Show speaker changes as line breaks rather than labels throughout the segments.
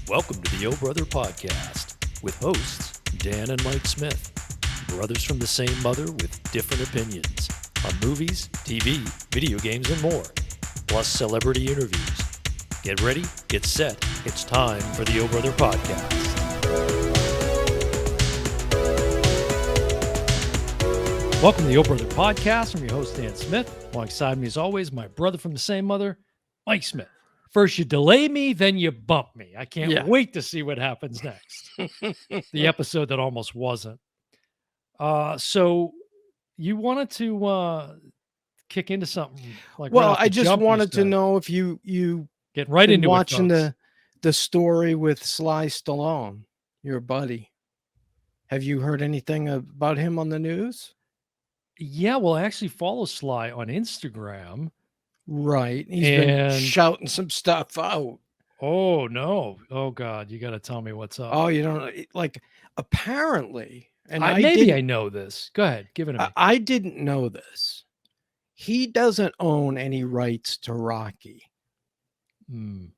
Welcome to the O Brother Podcast with hosts Dan and Mike Smith, brothers from the same mother with different opinions on movies, TV, video games, and more, plus celebrity interviews. Get ready, get set. It's time for the O Brother Podcast. Welcome to the O Brother Podcast. I'm your host, Dan Smith. Alongside me, as always, my brother from the same mother, Mike Smith. First you delay me, then you bump me. I can't wait to see what happens next. The episode that almost wasn't. So you wanted to kick into something like
Well,
right off
I
the
just
jump,
wanted to
said.
know if you
Get right
been
into
watching
it,
the story with Sly Stallone, your buddy. Have you heard anything about him on the news?
Yeah, well, I actually follow Sly on Instagram.
Right. He's been shouting some stuff out.
Oh, no. Oh, God. You got to tell me what's up.
Oh, you don't know. Like, apparently, and
I know this. Go ahead. Give it to me.
I didn't know this. He doesn't own any rights to Rocky. And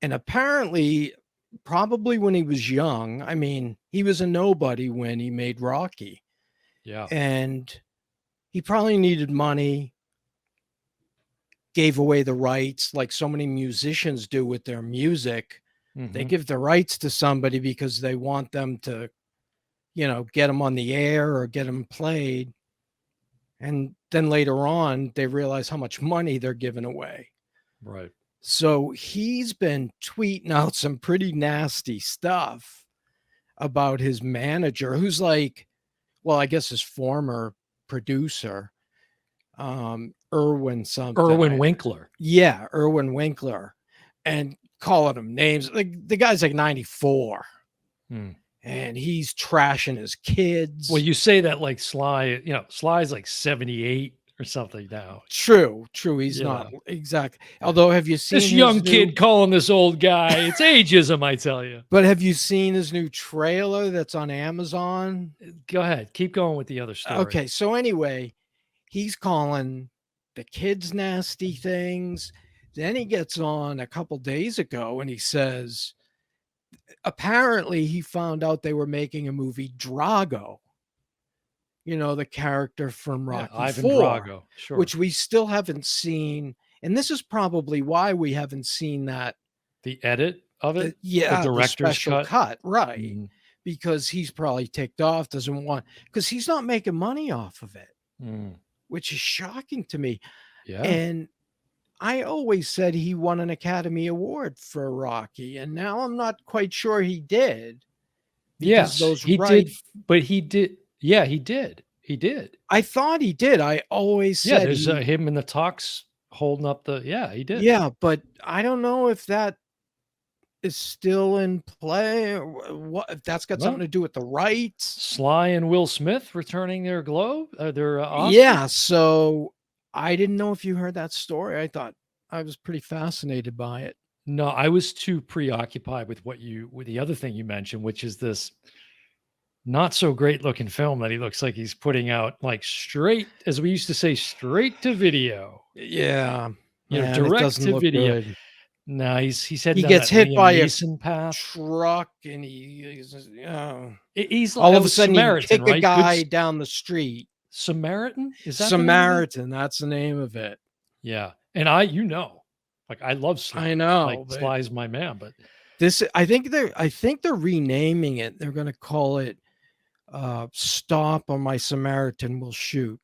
apparently, probably when he was young, I mean, he was a nobody when he made Rocky.
Yeah.
And he probably needed money, gave away the rights like so many musicians do with their music. They give the rights to somebody because they want them to, get them on the air or get them played. And then later on, they realize how much money they're giving away.
Right.
So he's been tweeting out some pretty nasty stuff about his manager, who's like, well, I guess his former producer, Irwin
Winkler.
Yeah, Irwin Winkler, and calling him names. Like the guy's like 94, and he's trashing his kids.
Well, you say that like Sly, Sly's like 78 or something now.
True. He's not exactly. Although, have you seen
this young kid calling this old guy? It's ageism, I tell you.
But have you seen his new trailer that's on Amazon?
Go ahead. Keep going with the other story.
Okay. So anyway, he's calling the kids nasty things. Then he gets on a couple days ago and he says, apparently he found out they were making a movie, Drago. The character from Rocky
Ivan
IV,
Drago, sure.
Which we still haven't seen. And this is probably why we haven't seen that.
The edit of it?
The
director's
cut. Right. Because he's probably ticked off, doesn't want, because he's not making money off of it, which is shocking to me.
Yeah.
And I always said he won an Academy Award for Rocky, and now I'm not quite sure he did.
Yes, he did, but he did. Yeah, he did. He did.
I thought he did. I always said
there's him in the talks holding up he did.
Yeah, but I don't know if that is still in play or what, if that's got something to do with the rights.
Sly and Will Smith returning their globe, their Oscar?
Yeah, so I didn't know if you heard that story. I thought I was pretty fascinated by it.
No, I was too preoccupied with with the other thing you mentioned, which is this not so great looking film that he looks like he's putting out like straight, as we used to say, straight to video.
Yeah.
Direct to video.
Good.
No, he said
he gets hit by a
path.
truck and he's
all
of a sudden
Samaritan,
he kick a guy down the street.
Samaritan? Is that
Samaritan? That's the name of it.
Yeah. And I love Sly.
I know.
Like Sly's my man, but
this, I think they're renaming it. They're going to call it Stop or My Samaritan Will Shoot.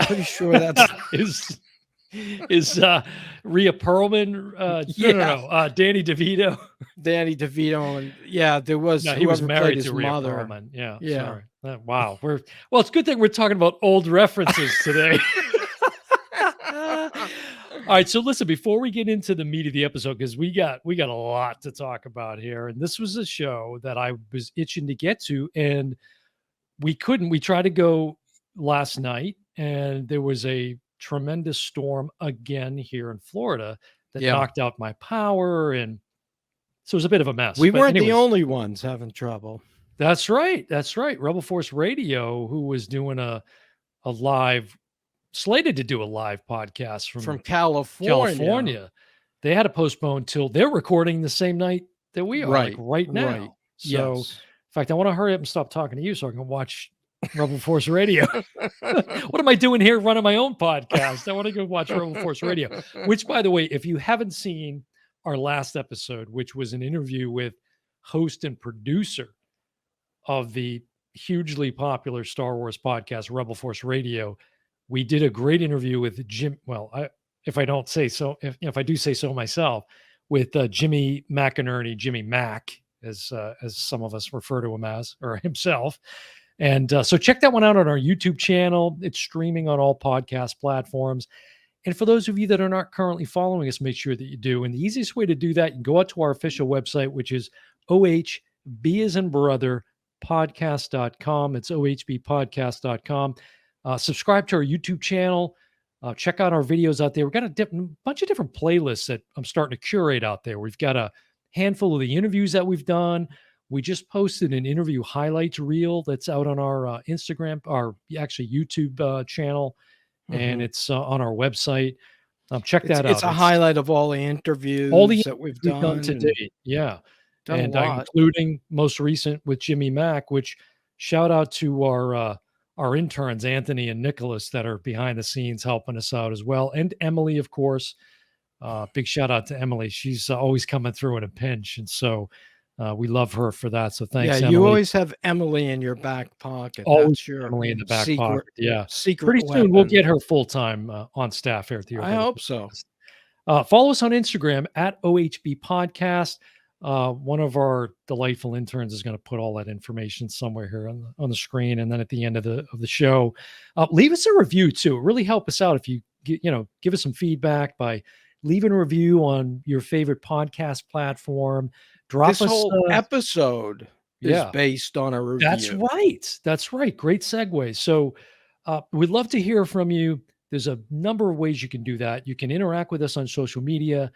Pretty sure that's
is Rhea Perlman Danny DeVito.
Danny DeVito, and there was
he was married to Rhea
mother.
Perlman. Yeah. Sorry. Wow. It's a good thing we're talking about old references today. All right, so listen, before we get into the meat of the episode, because we got a lot to talk about here, and this was a show that I was itching to get to, and we couldn't. We tried to go last night, and there was a tremendous storm again here in Florida that knocked out my power, and so it was a bit of a mess.
We weren't the only ones having trouble.
That's right. Rebel Force Radio, who was doing a live, slated to do a live podcast from
California.
They had to postpone till they're recording the same night that we are, like right now.
Right.
So, in
Yes.
fact, I want to hurry up and stop talking to you so I can watch Rebel Force Radio. What am I doing here running my own podcast? I want to go watch Rebel Force Radio, which, by the way, if you haven't seen our last episode, which was an interview with host and producer of the hugely popular Star Wars podcast, Rebel Force Radio, we did a great interview with Jim. Well, if I don't say so, if I do say so myself, with Jimmy McInerney, Jimmy Mac, as some of us refer to him as, or himself. And so check that one out on our YouTube channel. It's streaming on all podcast platforms. And for those of you that are not currently following us, make sure that you do. And the easiest way to do that, you can go out to our official website, which is OHB as in brother podcast.com. It's ohbpodcast.com. Subscribe to our YouTube channel. Check out our videos out there. We've got a bunch of different playlists that I'm starting to curate out there. We've got a handful of the interviews that we've done. We just posted an interview highlights reel that's out on our Instagram, our actually YouTube channel, and it's on our website. Check that out.
It's a highlight of all the interviews that we've done
to date. Yeah.
And
including most recent with Jimmy Mack, which shout out to our interns, Anthony and Nicholas, that are behind the scenes helping us out as well. And Emily, of course. Big shout out to Emily. She's always coming through in a pinch. And so we love her for that. So thanks, Emily.
You always have Emily in your back pocket.
Always
That's your
Emily in the back pocket. Yeah.
Secret
Pretty
weapon.
soon we'll get her full-time on staff here at the
I hope so.
Follow us on Instagram at OHB Podcast. One of our delightful interns is going to put all that information somewhere here on the screen, and then at the end of the show, leave us a review too. It really help us out if you give us some feedback by leaving a review on your favorite podcast platform.
This whole episode is based on a review.
That's right. Great segue. So we'd love to hear from you. There's a number of ways you can do that. You can interact with us on social media.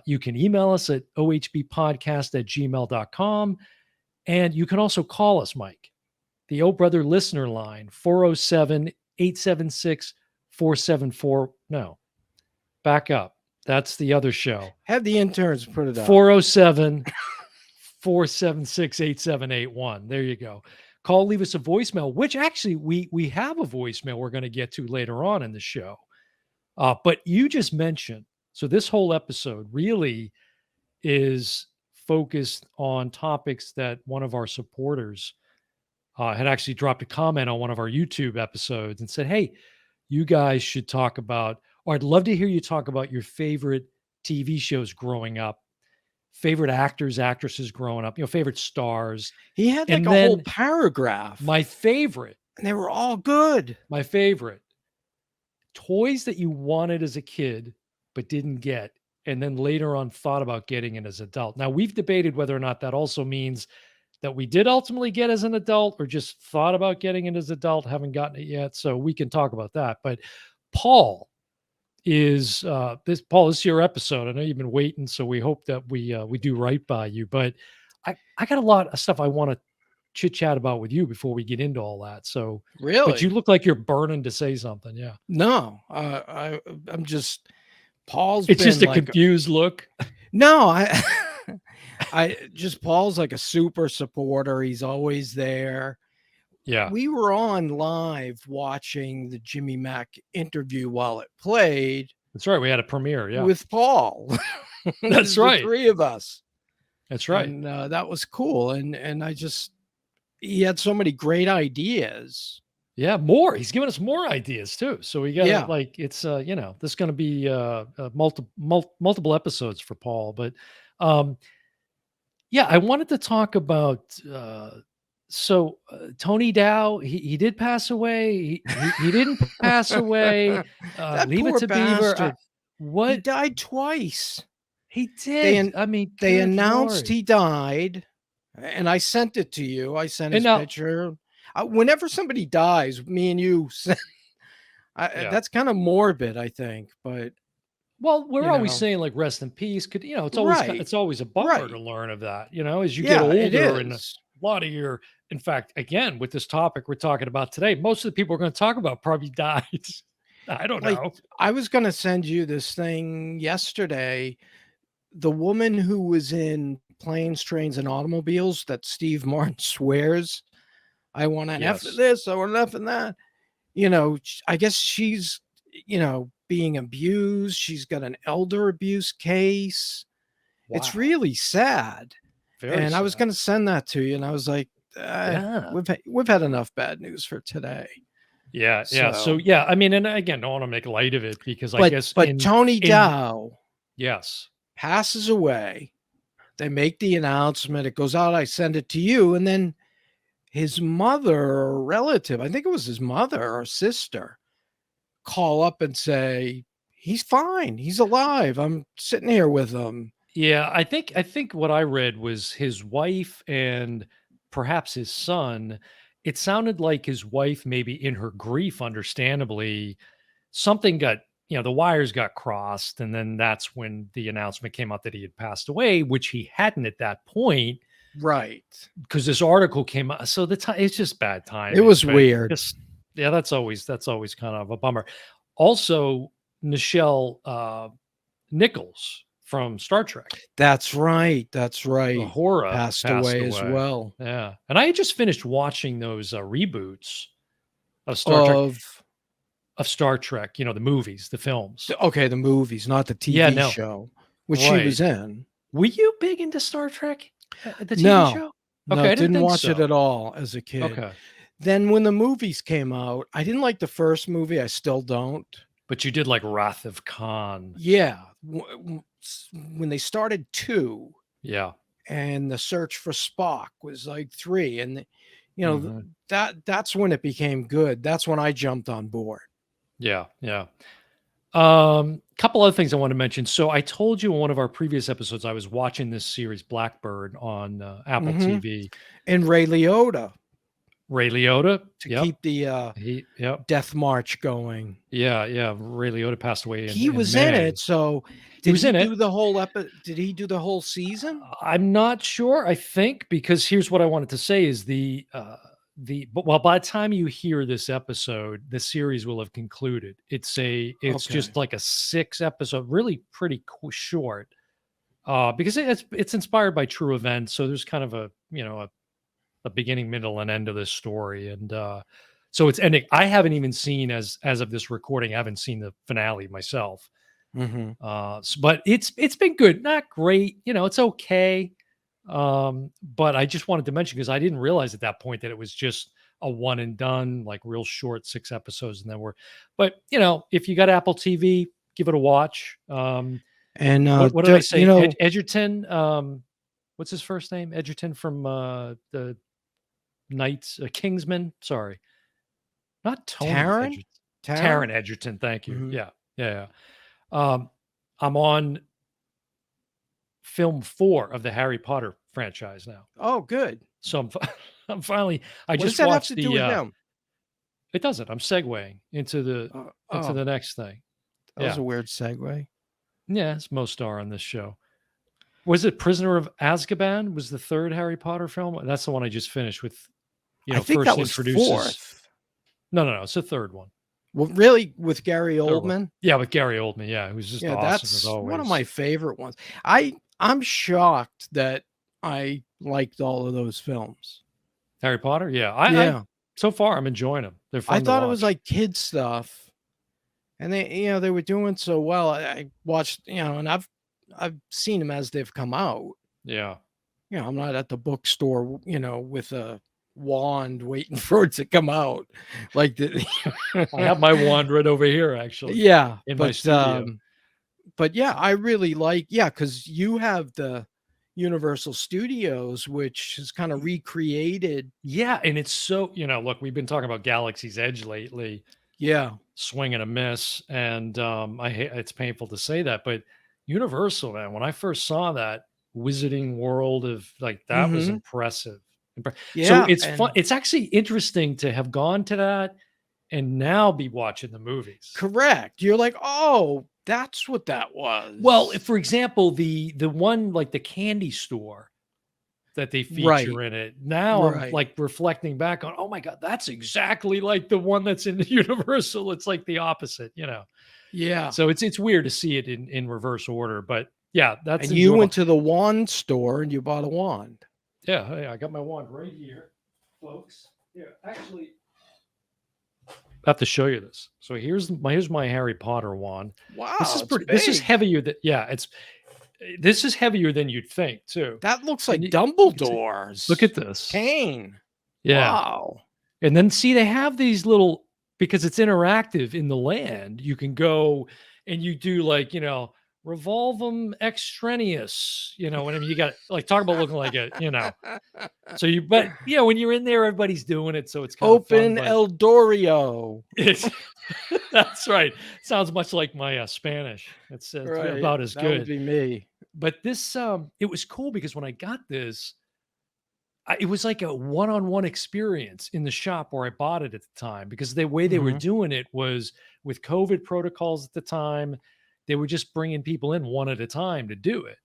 You can email us at ohbpodcast@gmail.com. And you can also call us, Mike, the Oh Brother listener line, 407-876-474. No, back up. That's the other show.
Have the interns put it up.
407-476-8781. There you go. Call, leave us a voicemail, which actually we have a voicemail we're going to get to later on in the show. But you just mentioned, so this whole episode really is focused on topics that one of our supporters had actually dropped a comment on one of our YouTube episodes and said, hey, you guys should talk about, or I'd love to hear you talk about your favorite TV shows growing up, favorite actors, actresses growing up, favorite stars.
He had like a whole paragraph.
My favorite.
And they were all good.
My favorite. Toys that you wanted as a kid but didn't get, and then later on thought about getting it as an adult. Now, we've debated whether or not that also means that we did ultimately get as an adult or just thought about getting it as an adult, haven't gotten it yet. So we can talk about that. But Paul is Paul, this is your episode. I know you've been waiting, so we hope that we do right by you. But I got a lot of stuff I want to chit chat about with you before we get into all that. So
really,
but you look like you're burning to say something. Yeah.
No, I'm just Paul's.
It's just a confused look.
No, Paul's like a super supporter. He's always there.
Yeah.
We were on live watching the Jimmy Mack interview while it played.
That's right. We had a premiere. Yeah.
With Paul.
That's right.
The three of us.
That's right.
And that was cool. And he had so many great ideas.
Yeah. More. He's giving us more ideas too. So we got it's, this is going to be multiple episodes for Paul. But I wanted to talk about, Tony Dow, he did pass away. He didn't pass away. Leave it to Beaver. What?
He died twice.
He did.
They announced he died, and I sent it to you. I sent his picture. Whenever somebody dies, me and you send, that's kind of morbid, I think. But
we're always saying like rest in peace. It's always a bummer to learn of that. As you get older, and a lot of your. In fact, again, with this topic we're talking about today, most of the people we're going to talk about probably died. I don't know.
I was going to send you this thing yesterday. The woman who was in Planes, Trains, and Automobiles that Steve Martin swears, I want an F in
Yes.
this, I want an F in that. I guess she's, being abused. She's got an elder abuse case. It's
Wow.
really sad.
Very
And I was
sad.
going to send that to you, and I was like,
Yeah.
we've had enough bad news for today.
Yeah. Yeah. So
So,
yeah, I mean, and again, don't want to make light of it because I
but
guess
but Tony
in
Dow
yes.
passes away. They make the announcement. It goes out. I send it to you, and then his mother or relative, I think it was his mother or sister, call up and say, he's fine. He's alive. I'm sitting here with him.
Yeah, I think what I read was his wife and perhaps his son. It sounded like his wife, maybe in her grief, understandably, something got, the wires got crossed. And then that's when the announcement came out that he had passed away, which he hadn't at that point
Right.
because this article came out. So the time it's just bad timing.
It was
but
weird.
Just, yeah, that's always kind of a bummer. Also, Nichelle Nichols from Star Trek.
That's right. That's right.
Uhura
Passed away as well.
Yeah, and I had just finished watching those reboots of Star Trek,
Of
of Star Trek. The movies, the films.
okay, the movies, not the
Yeah,
TV
no,
show, which she
right.
was in.
Were you big into Star Trek, the TV
No,
show?
no,
Okay, I didn't
didn't
think
watch it
so.
at all as a kid.
Okay,
Then when the movies came out, I didn't like the first movie. I still don't.
but you did like Wrath of Khan.
Yeah, when they started 2,
Yeah.
and the search for Spock was like 3, and
Mhm.
that's when it became good. That's when I jumped on board.
Yeah, yeah. Couple other things I want to mention. So I told you in one of our previous episodes I was watching this series Blackbird on Apple
Mhm.
TV.
And Ray Liotta
Ray Liotta.
to
Yep.
keep the
Yep.
death march going.
Yeah, yeah. Ray Liotta passed away
He
in
was
May.
in it, so
He
did
was
he
in
do
it.
the whole did he do the whole season?
I'm not sure. I think because here's what I wanted to say is but well, by the time you hear this episode, the series will have concluded. It's
Okay.
just like a 6 episode, really pretty short. Because it's inspired by true events, so there's kind of a beginning, middle, and end of this story, and so it's ending. I haven't even seen as of this recording. I haven't seen the finale myself.
Mhm.
But it's been good, not great. It's okay. But I just wanted to mention because I didn't realize at that point that it was just a one and done, like real short 6 episodes, and then but if you got Apple TV, give it a watch.
And
What did I say?
you know,
Edgerton. What's his first name? Edgerton from the Knights, Kingsman. Sorry, not Tony
Taron?
Edgerton. Taron
Taron?
Edgerton. Thank you.
Mhm.
Yeah, yeah, yeah. I'm on film 4 of the Harry Potter franchise now.
Oh, good.
So I'm finally. I
What does
just
that have
watched
to do with him?
It doesn't. I'm segueing into
Oh,
the next thing.
that was
Yeah,
a weird segue.
yeah. It's most star on this show. Was it Prisoner of Azkaban? Was the third Harry Potter film? That's the one I just finished with.
I think
First
that was
introduces.
4th.
No. It's the third one.
Well, really, with Gary
Third one.
Oldman?
Yeah, with Gary Oldman. Yeah, who's just
Yeah,
awesome as
that's
always.
one of my favorite ones. I'm shocked that I liked all of those films.
Harry Potter. Yeah, I
Yeah.
so far I'm enjoying them. They're fun.
I thought
to
it was
watch.
like kid stuff, and they were doing so well. I watched, and I've seen them as they've come out.
Yeah.
I'm not at the bookstore, with a wand waiting for it to come out. Like
I have my wand right over here, actually.
yeah,
in my studio.
but yeah, I really like, because you have the Universal Studios, which has kind of recreated.
Yeah, and it's so look, we've been talking about Galaxy's Edge lately,
Yeah.
swing and a miss, and I hate it's painful to say that, but Universal, man, when I first saw that Wizarding World of that was
Mhm.
impressive. So
Yeah.
it's fun. It's actually interesting to have gone to that and now be watching the movies.
Correct. You're like, oh, that's what that was.
Well, for example, the one like the candy store that they feature
Right.
in it. Now I'm
Right.
like reflecting back on, oh my God, that's exactly like the one that's in the Universal. It's like the opposite.
Yeah.
So it's weird to see it in reverse order. But Yeah, that's
And you
enjoyable.
went to the wand store and you bought a wand.
Yeah, hey, I got my wand right here, folks. Here, actually, I have to show you this. So here's my Harry Potter wand. This
Wow,
is
it's
pretty. This is
big.
heavier than this is heavier than you'd think too.
That looks
And
like
you can see,
Dumbledore's
look at this.
cane.
Yeah,
Wow.
and then see they have these little because it's interactive in the land. You can go and you do like revolve them extraneous. Whenever you got like talk about looking like a. So but when you're in there, everybody's doing it, so it's kind of fun.
Open
But
El Dorio.
it's that's right. Sounds much like my Spanish. It's
Right.
about as
That would
good.
be me.
But this, it was cool because when I got this, it was like a one-on-one experience in the shop where I bought it at the time because the way they were
Mhm.
doing it was with COVID protocols at the time. They were just bringing people in one at a time to do it.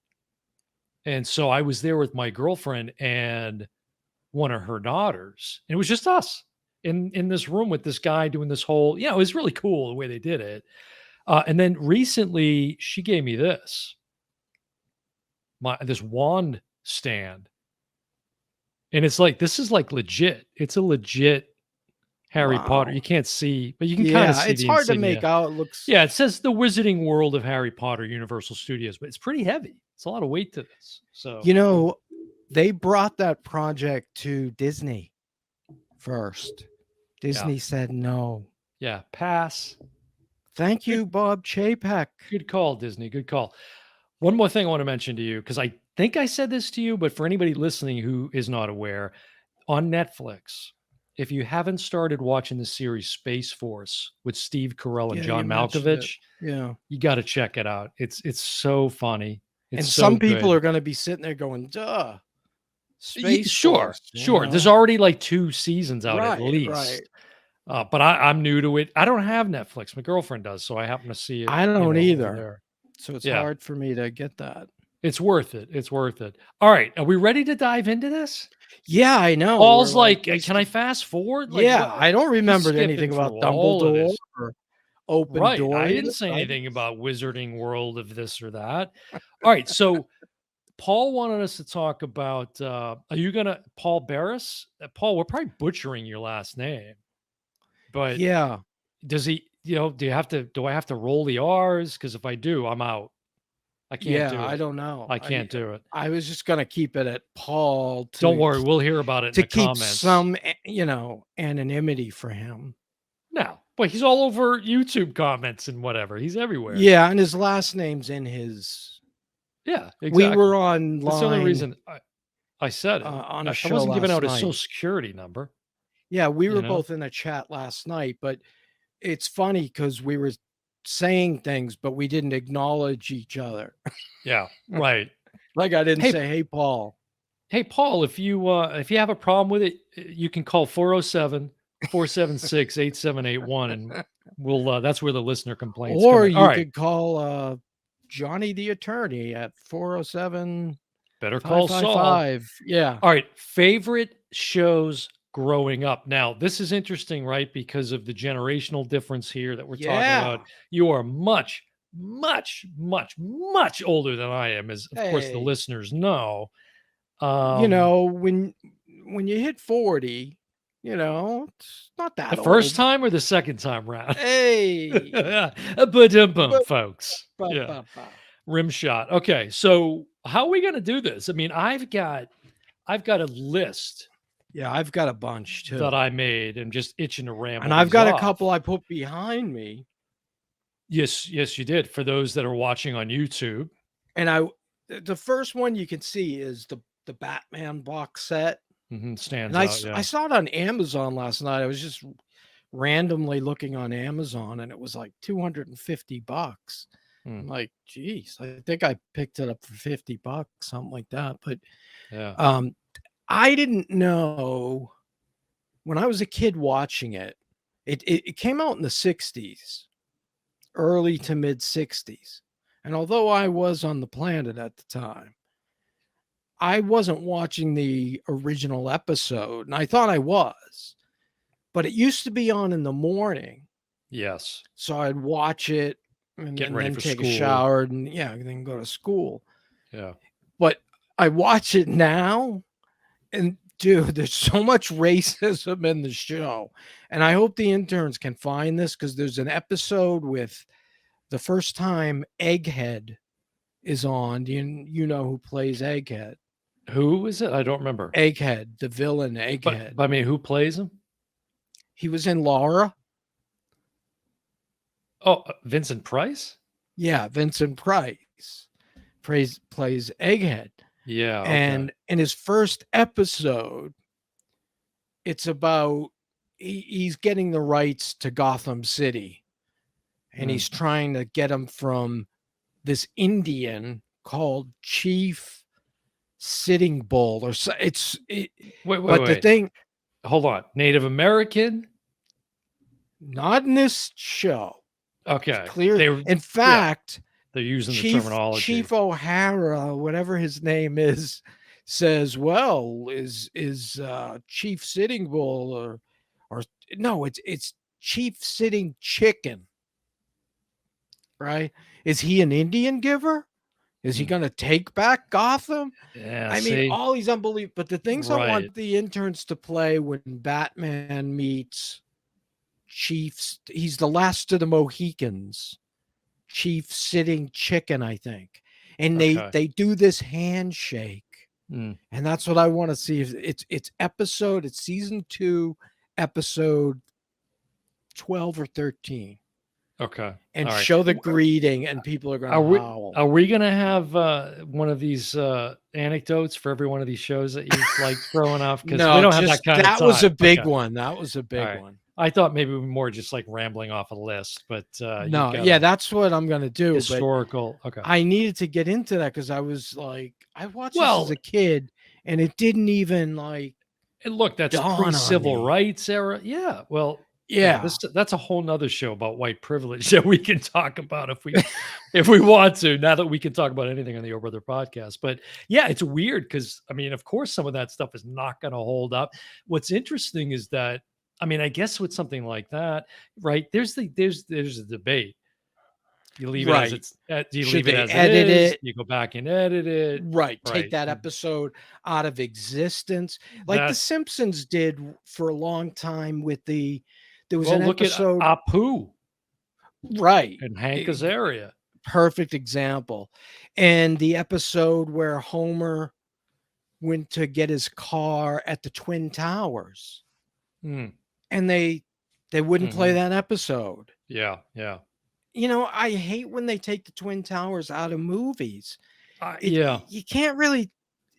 And so I was there with my girlfriend and one of her daughters. And it was just us in this room with this guy doing this whole, it was really cool the way they did it. And then recently she gave me this wand stand. And it's like, this is like legit. It's a legit Harry Potter.
Wow.
You can't see, but you can kind of
Yeah,
see
it's
the
hard to
insignia.
make out. It looks.
Yeah, it says the Wizarding World of Harry Potter, Universal Studios, but it's pretty heavy. It's a lot of weight to this. So
They brought that project to Disney first. Disney said no.
yeah, pass.
Thank you, Bob Chapek.
Good call, Disney. Good call. One more thing I want to mention to you, because I think I said this to you, but for anybody listening who is not aware, on Netflix, if you haven't started watching the series Space Force with Steve Carell and
Yeah,
John
you mentioned it.
Malkovich,
Yeah.
you got to check it out. It's so funny. It's
And
so
some people
good.
are going to be sitting there going, duh.
Sure.
Force,
There's already like 2 seasons out at
Right,
least.
right.
But I'm new to it. I don't have Netflix. My girlfriend does, so I happen to see it.
I don't
over
either.
there.
So it's
Yeah.
hard for me to get that.
It's worth it. It's worth it. All right. Are we ready to dive into this?
Yeah, I know.
Paul's
We're
like,
we
can I fast forward? Like,
Yeah, I don't remember
skipping
anything about
through all of
Dumbledore
this.
or Open
Right.
Door.
I didn't say anything about Wizarding World of this or that. All right. So Paul wanted us to talk about, are you going to, Paul Barris? Paul, we're probably butchering your last name, but
Yeah.
does he, do I have to roll the R's? Because if I do, I'm out. I can't do it.
I don't know.
I can't do it.
I was just going to keep it at Paul.
Don't worry. We'll hear about it in
to
the
keep
comments.
some, anonymity for him.
No, but he's all over YouTube comments and whatever. He's everywhere.
Yeah, and his last name's in his.
Yeah, exactly.
We were online.
That's the only reason I said it.
On a
I
show
wasn't giving
last
out his
night.
social security number.
Yeah, we were both in a chat last night, but it's funny because we were saying things, but we didn't acknowledge each other.
Yeah, right.
Like I didn't say, "Hey, Paul."
Hey, Paul, if you have a problem with it, you can call 407-476-8781 and we'll that's where the listener complaints.
Or you could call Johnny the attorney at 407
Better call Saul.
555. Yeah.
All right, favorite shows growing up. Now, this is interesting, right? Because of the generational difference here that we're talking about. You are much, much, much, much older than I am, as of course the listeners know.
When you hit 40, it's not that
the first
old.
time or the second time round.
Hey,
folks. Yeah. Rim shot. Okay, so how are we going to do this? I mean, I've got a list.
Yeah, I've got a bunch too
that I made and just itching to ramble.
And I've got a couple I put behind me.
Yes, you did. For those that are watching on YouTube.
And the first one you can see is the Batman box set.
Stands
out.
Yeah.
I saw it on Amazon last night. I was just randomly looking on Amazon and it was like $250. I'm like, geez, I think I picked it up for $50, something like that. But I didn't know when I was a kid watching it. It came out in the 60s, early to mid 60s. And although I was on the planet at the time, I wasn't watching the original episode, and I thought I was, but it used to be on in the morning.
Yes.
So I'd watch it and,
Getting
and
ready
then
for
take a
school.
shower and then go to school.
Yeah.
But I watch it now, and dude, there's so much racism in the show. And I hope the interns can find this, because there's an episode with the first time Egghead is on. You know who plays Egghead?
Who is it? I don't remember.
Egghead, the villain Egghead.
But I mean, who plays him?
He was in Laura.
Oh, Vincent Price?
Yeah, Vincent Price plays Egghead.
Yeah. Okay.
And in his first episode, it's about he's getting the rights to Gotham City, and he's trying to get them from this Indian called Chief Sitting Bull, or so.
Wait.
The thing,
Hold on. Native American?
not in this show.
Okay.
Clear. In fact,
they're using the terminology.
Chief O'Hara, whatever his name is, says, "Well, is Chief Sitting Bull or no? It's Chief Sitting Chicken, right? Is he an Indian giver? Is he going to take back Gotham?"
Yeah.
I mean, all these unbelievable. But the things I want the interns to play when Batman meets Chiefs, he's the last of the Mohicans. Chief Sitting Chicken, I think. And they do this handshake. And that's what I want to see. It's season 2, episode 12 or 13.
Okay.
And show the greeting, and people are going to howl.
Are we going to have one of these anecdotes for every one of these shows that you like throwing off? Because
no,
we don't have that kind of time.
That was a big one. That was a big one.
I thought maybe more just like rambling off a list, but
no, yeah, that's what I'm going to do.
Historical. Okay.
I needed to get into that because I was like, I watched this as a kid, and it didn't even like.
And look, that's pre-civil rights era. Yeah. Well,
yeah,
that's a whole nother show about white privilege that we can talk about if we want to. Now that we can talk about anything on the Oh Brother podcast, but yeah, it's weird because I mean, of course, some of that stuff is not going to hold up. What's interesting is that. I mean, I guess with something like that, right? There's a debate. You leave it as it's. Do you leave it as
edit
it is?
it?
You go back and edit it.
Right. Take that episode out of existence, like The Simpsons did for a long time. There was an episode.
At Apu.
Right.
And Hank Azaria.
Perfect example. And the episode where Homer went to get his car at the Twin Towers. And they wouldn't play that episode.
Yeah, yeah.
You know, I hate when they take the Twin Towers out of movies. You can't really,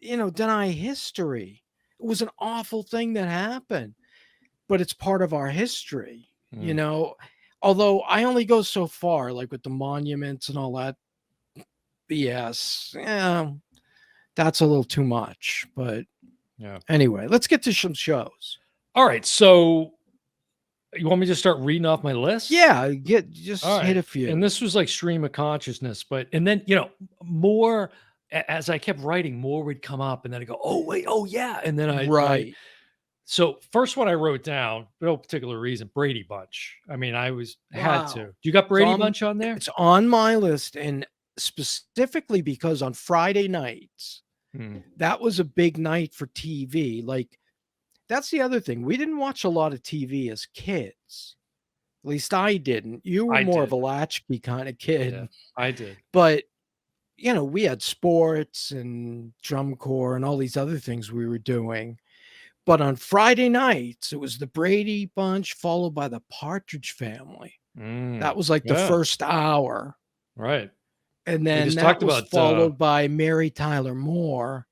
deny history. It was an awful thing that happened, but it's part of our history, Although I only go so far, like with the monuments and all that BS. Yeah, that's a little too much. But anyway, let's get to some shows.
All right, so you want me to start reading off my list?
Yeah, hit a few.
And this was like stream of consciousness, and then more as I kept writing, more would come up, and then I go, oh wait, oh yeah, and then so first one I wrote down, for no particular reason, Brady Bunch. I mean, had to. You got Brady Bunch on there?
It's on my list, and specifically because on Friday nights, that was a big night for TV. Like. That's the other thing. We didn't watch a lot of TV as kids. At least I didn't. You were more of a latchkey kind of kid.
Yeah, I did.
But, we had sports and drum corps and all these other things we were doing. But on Friday nights, it was the Brady Bunch followed by the Partridge Family. That was like the first hour.
Right.
And then that was followed by Mary Tyler Moore.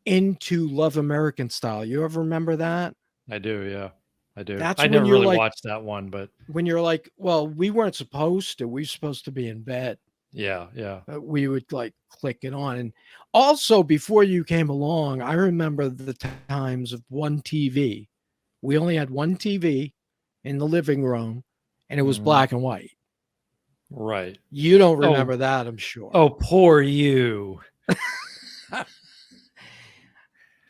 Into Love American Style. You ever remember that?
I do, yeah. I do.
That's
I never really watched that one, but
when you're like, well, we weren't supposed to. We were supposed to be in bed.
Yeah, yeah.
But we would like click it on. And also before you came along, I remember the times of one TV. We only had one TV in the living room, and it was black and white.
Right.
You don't remember that, I'm sure.
Oh, poor you.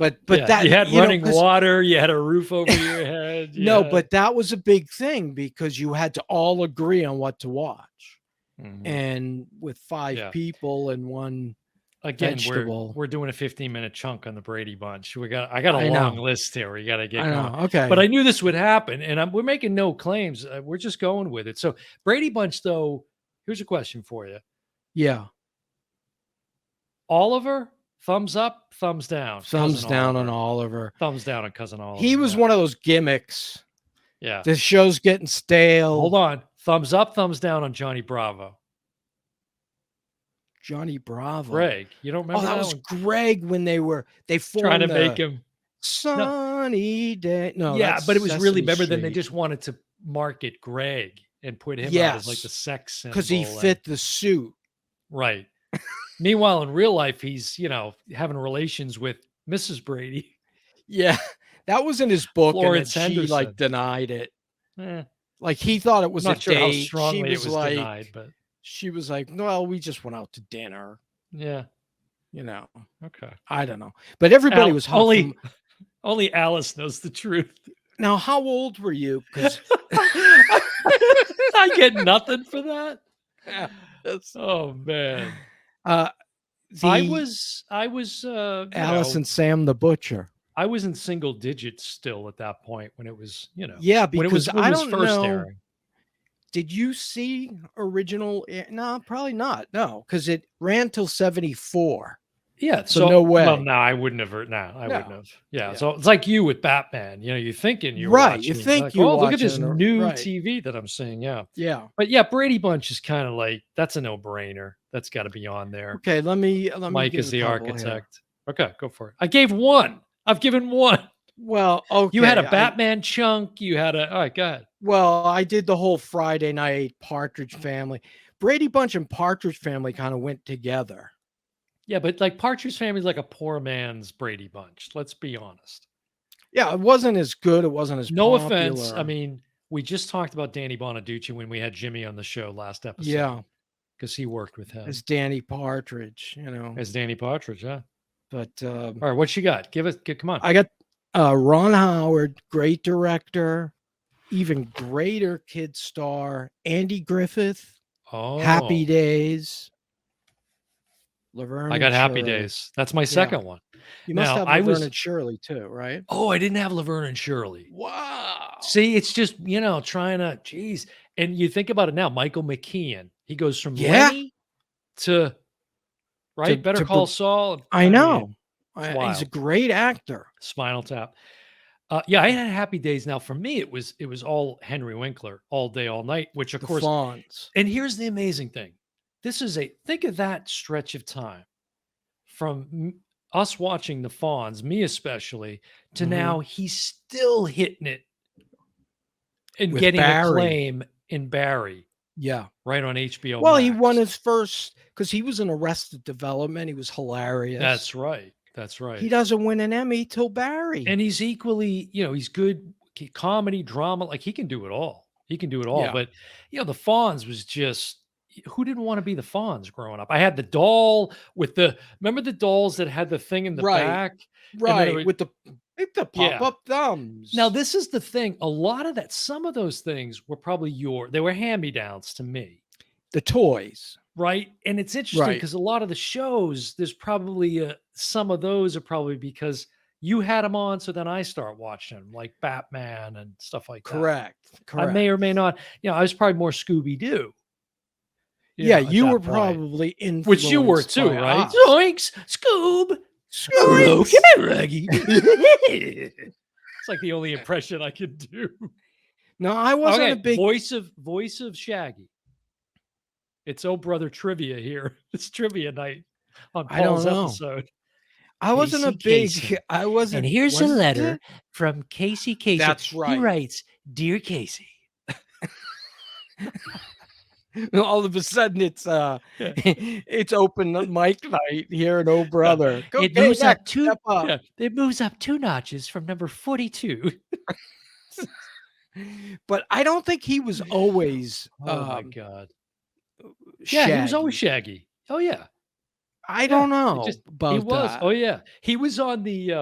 But
Yeah,
that,
you had
you know,
running
'cause
water, you had a roof over your head.
no,
Yeah.
but that was a big thing because you had to all agree on what to watch.
Mhm.
And with 5
Yeah.
people and 1
Again,
vegetable.
we're doing a 15-minute chunk on the Brady Bunch. I got a
I
long
know.
list here. We got to get
I
going.
know.
But I
Okay.
knew this would happen, and we're making no claims. We're just going with it. So Brady Bunch, though, here's a question for you:
Yeah.
Oliver, thumbs up, thumbs down,
Thumbs
cousin
down on
Oliver,
Oliver.
thumbs down on cousin
He
Oliver.
was
Yeah,
one of those gimmicks.
yeah.
The show's getting
Hold
stale.
on, thumbs up, thumbs down on Johnny Bravo.
Johnny Bravo.
Greg, you don't
Oh,
remember
that
that
was
one?
Greg when they
Trying to
formed
make
the
him no,
Sunny Day. No,
yeah,
that's
but it was really
Sesame
remember then they
Street.
just wanted to market Greg and put him out as like the
Yes,
sex
because he
symbol and
fit the suit.
right. Meanwhile, in real life, he's having relations with Mrs. Brady,
Yeah, that was in his book, and then
Florence
she like
Henderson.
denied it.
Eh,
Like he thought it
I'm
was a
not sure how
date.
strongly it was denied, but
She was like, "Well, we just went out to dinner."
yeah,
You know,
okay.
I don't know, but everybody was hot from.
Only Alice knows the truth.
Now, how old were you? Because
I get nothing for that.
that's
Oh man.
uh,
I
the
was
Alice and Sam the Butcher.
I was in single digits still at that point when it was,
Yeah,
when
because
it
I
was
don't
first
know.
airing.
Did you see original? No, probably not. No, because it ran till 74.
Yeah,
So no
well,
way.
no, I wouldn't have. No, I wouldn't
No.
have. Yeah,
Yeah.
so it's like you with Batman. You're thinking you're
Right. You
watching,
think
like,
you're
oh, look at this
watching,
new
right?
TV that I'm seeing. Yeah,
Yeah.
but yeah, Brady Bunch is kind of like that's a no brainer. That's got to be on there.
Okay. Let me
Mike
give
is
a
the
couple here.
architect. Okay, go for it. I gave one. I've given one.
Well,
You had a
okay.
Batman chunk. You had a. All right, go ahead.
I did the whole Friday night Partridge Family. Brady Bunch and Partridge Family kind of went together.
Yeah, but like Partridge Family is like a poor man's Brady Bunch. Let's be honest.
Yeah, it wasn't as good. It wasn't as
No offense. I
popular.
mean, we just talked about Danny Bonaducci when we had Jimmy on the show last episode.
Yeah,
Because he worked with him
as Danny Partridge,
as Danny Partridge. Yeah.
But
All right, what you got? Come on.
I got Ron Howard, great director, even greater kid star, Andy Griffith, Happy
Oh,
Days, Laverne
I
and
got Happy
Shirley.
Days. That's my
Yeah.
second one.
You must
Now,
have Laverne and Shirley too, right?
I didn't have Laverne and Shirley.
Wow.
See, it's just, trying to, geez. And you think about it now, Michael McKean, he goes from
Yeah.
Lenny to, right?
To-
Better
to
Call
pro-
Saul.
I
mean,
know.
it's
He's a
wild.
great actor.
Spinal Tap. Yeah, I had Happy Days. Now, for me, it was all Henry Winkler, all day, all night. Which, of
The
course,
Fonz.
and here's the amazing thing: think of that stretch of time from us watching the Fonz, me especially, to
Mhm.
now he's still hitting it and
With
getting
Barry.
acclaim in Barry,
Yeah.
right on HBO.
Well,
Max.
he won his first because he was in Arrested Development. He was hilarious.
That's right. That's right.
He doesn't win an Emmy till Barry.
And he's equally, he's good comedy, drama. Like he can do it all. He can do it all.
Yeah.
But the Fonz was just who didn't want to be the Fonz growing up? I had the doll with remember the dolls that had the thing in the
Right.
back?
Right. With the
Yeah.
pop-up thumbs.
Now, this is the thing. A lot of some of those things were probably they were hand-me-downs to me.
The toys.
Right. And it's interesting
Right.
because a lot of the shows, there's probably some of those are probably because you had them on. So then I start watching them like Batman and stuff like that.
Correct.
I may or may not, I was probably more ScoobyDoo.
Yeah,
at
you
that
were
point.
probably influenced.
Which you were too,
by
right?
us.
Zoinks, Scoob.
Hello,
Zoinks.
come here, Raggy.
It's like the only impression I could do.
No, I wasn't
Okay,
a big
voice of Shaggy. It's Oh Brother Trivia here. It's trivia night on
I don't
Paul's
know.
episode.
I wasn't a
Casey,
big
Casey.
I wasn't.
And here's a
was
letter
it?
from Casey.
That's right.
He writes, "Dear Casey."
All of a sudden it's it's open mic night here at Oh Brother.
It
Okay,
moves up
next,
two.
step up.
Yeah, it moves up 2 notches from number 42.
But I don't think he was always
Oh my god!
Shaggy.
Yeah, he was always Shaggy. Oh yeah,
I don't know
he
about
was.
that.
Oh yeah, he was on the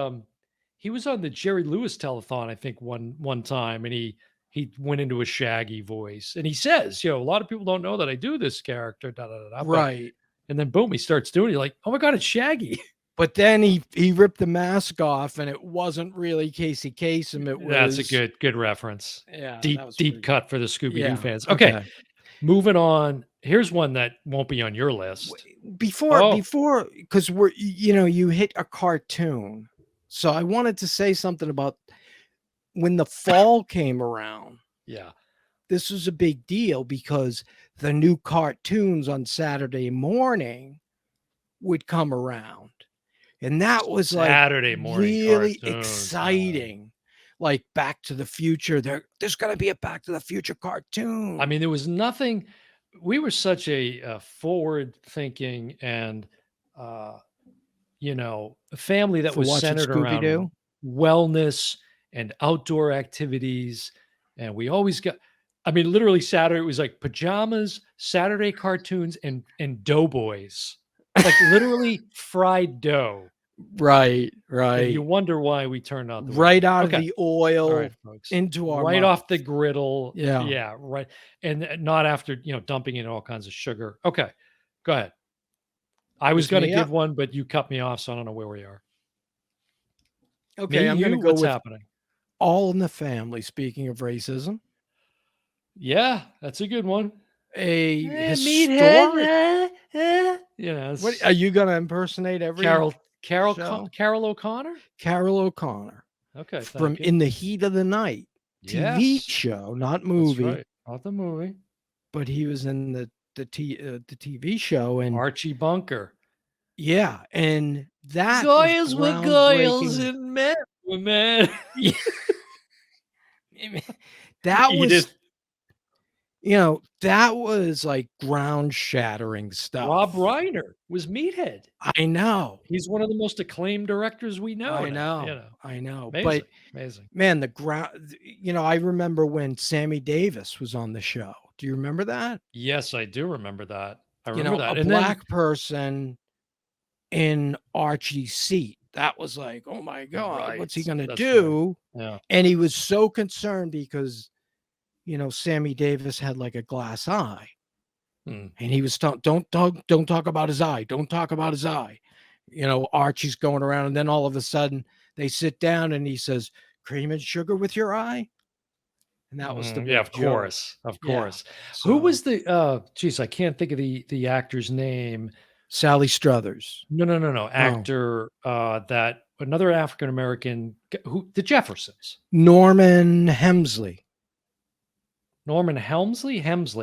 He was on the Jerry Lewis telethon, I think, one time, and he went into a Shaggy voice, and he says, a lot of people don't know that I do this character, da da da. Da.
Right.
And then boom, he starts doing it. You're like, oh my god, it's Shaggy.
But then he ripped the mask off, and it wasn't really Casey Kasem. It was
That's a good reference.
Yeah,
Deep cut for the Scooby-Doo fans.
Okay.
Okay, moving on. Here's one that won't be on your list.
Before, because we're you hit a cartoon, so I wanted to say something about when the fall came around.
Yeah,
this was a big deal because the new cartoons on Saturday morning would come around. And that was
Saturday morning
really
cartoons,
exciting. Like Back to the Future. There's going to be a Back to the Future cartoon.
I mean, there was nothing. We were such a forward thinking and, a family that was centered around wellness and outdoor activities. And we always got, literally Saturday, it was like pajamas, Saturday cartoons, and Doughboys. Like literally fried dough.
Right.
And you wonder why we turned out
right out of the oil into our
right
mouth.
off the griddle.
Yeah.
Right. And not after dumping in all kinds of sugar. Okay, go ahead. I was going to give one, but you cut me off, so I don't know where we are.
Okay, I'm going to go
what's
with
happening.
All in the Family. Speaking of racism,
yeah, that's a good one.
A historic.
What
are you going to impersonate every
Carol O'Connor?
Carol O'Connor.
Okay,
from In the Heat of the Night, TV show, not movie.
That's right. Not the movie,
but he was in the TV show, and
Archie Bunker.
Yeah, and that
Goyles with goyles and men with men.
That was that was like ground shattering stuff.
Rob Reiner was Meathead.
I know.
He's one of the most acclaimed directors we know.
I know.
Amazing.
But
amazing.
Man, the ground, I remember when Sammy Davis was on the show. Do you remember that?
Yes, I do remember that. I remember that.
A black person in Archie's seat. That was like, oh my God, what's he going to do?
Right. Yeah.
And he was so concerned because Sammy Davis had like a glass eye, and he was don't talk about his eye. Don't talk about his eye. Archie's going around, and then all of a sudden they sit down, and he says, "Cream and sugar with your eye," and that was the
of course. Yeah. So, who was the? Geez, I can't think of the actor's name.
Sally Struthers.
No. Actor that another African American the Jeffersons.
Norman Hemsley.
Norman Helmsley?
Chris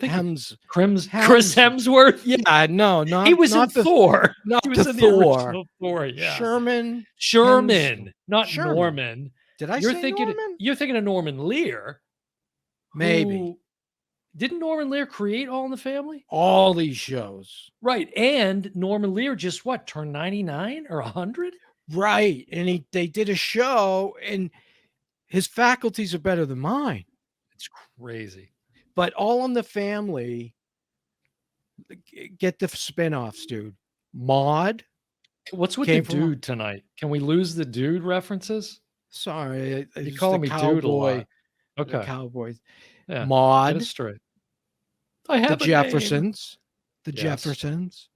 Hemsworth?
Yeah, no, not
he was
not
in Thor.
Not
he was in
Thor.
The original Thor, yeah.
Sherman,
not Sherman. Norman.
Did I
you're
say
thinking,
Norman?
You're thinking of Norman Lear.
Maybe.
Didn't Norman Lear create All in the Family?
All these shows.
Right, and Norman Lear just turned 99 or 100?
Right, and they did a show, and his faculties are better than mine.
It's crazy.
But All in the Family, get the spinoffs, dude. Maude.
What's with the dude tonight? Can we lose the dude references?
Sorry.
You call me dude a lot. Okay.
The Cowboys.
Yeah,
Maude.
get it straight. I have
the Jeffersons. The Jeffersons.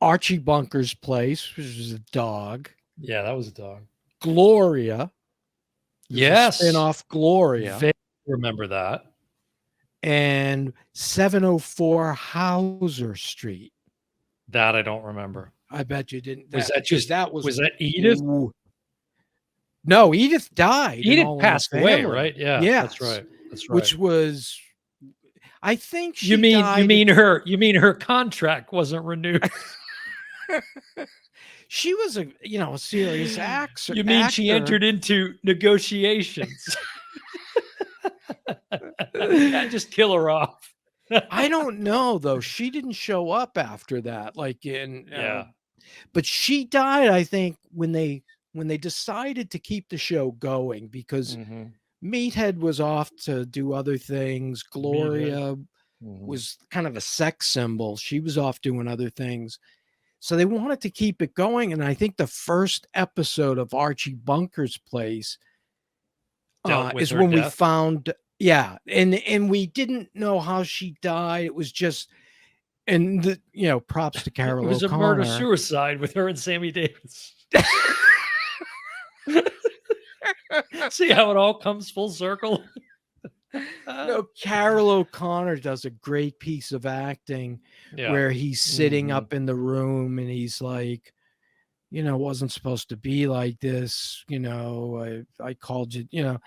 Archie Bunker's Place, which was a dog.
Yeah, that was a dog.
Gloria.
Yes.
Spin-off Gloria.
Remember that.
And 704 Hauser Street.
That I don't remember.
I bet you didn't.
Was that Edith?
Ooh. No, Edith died.
Edith passed away, right? Yeah.
Yes.
That's right.
Which was, I think she
You mean
died.
her contract wasn't renewed.
She was a serious actor.
You mean she entered into negotiations? Just kill her off.
I don't know though. She didn't show up after that. But she died, I think, when they decided to keep the show going because Meathead was off to do other things. Gloria was kind of a sex symbol. She was off doing other things. So they wanted to keep it going. And I think the first episode of Archie Bunker's Place
Dealt with
is
her
when we
death.
found, and we didn't know how she died. It was just, and props to
It
Carol
was a
O'Connor.
murder-suicide with her and Sammy Davis. See how it all comes full circle?
No, Carol O'Connor does a great piece of acting where he's sitting up in the room and he's like, wasn't supposed to be like this. I called you,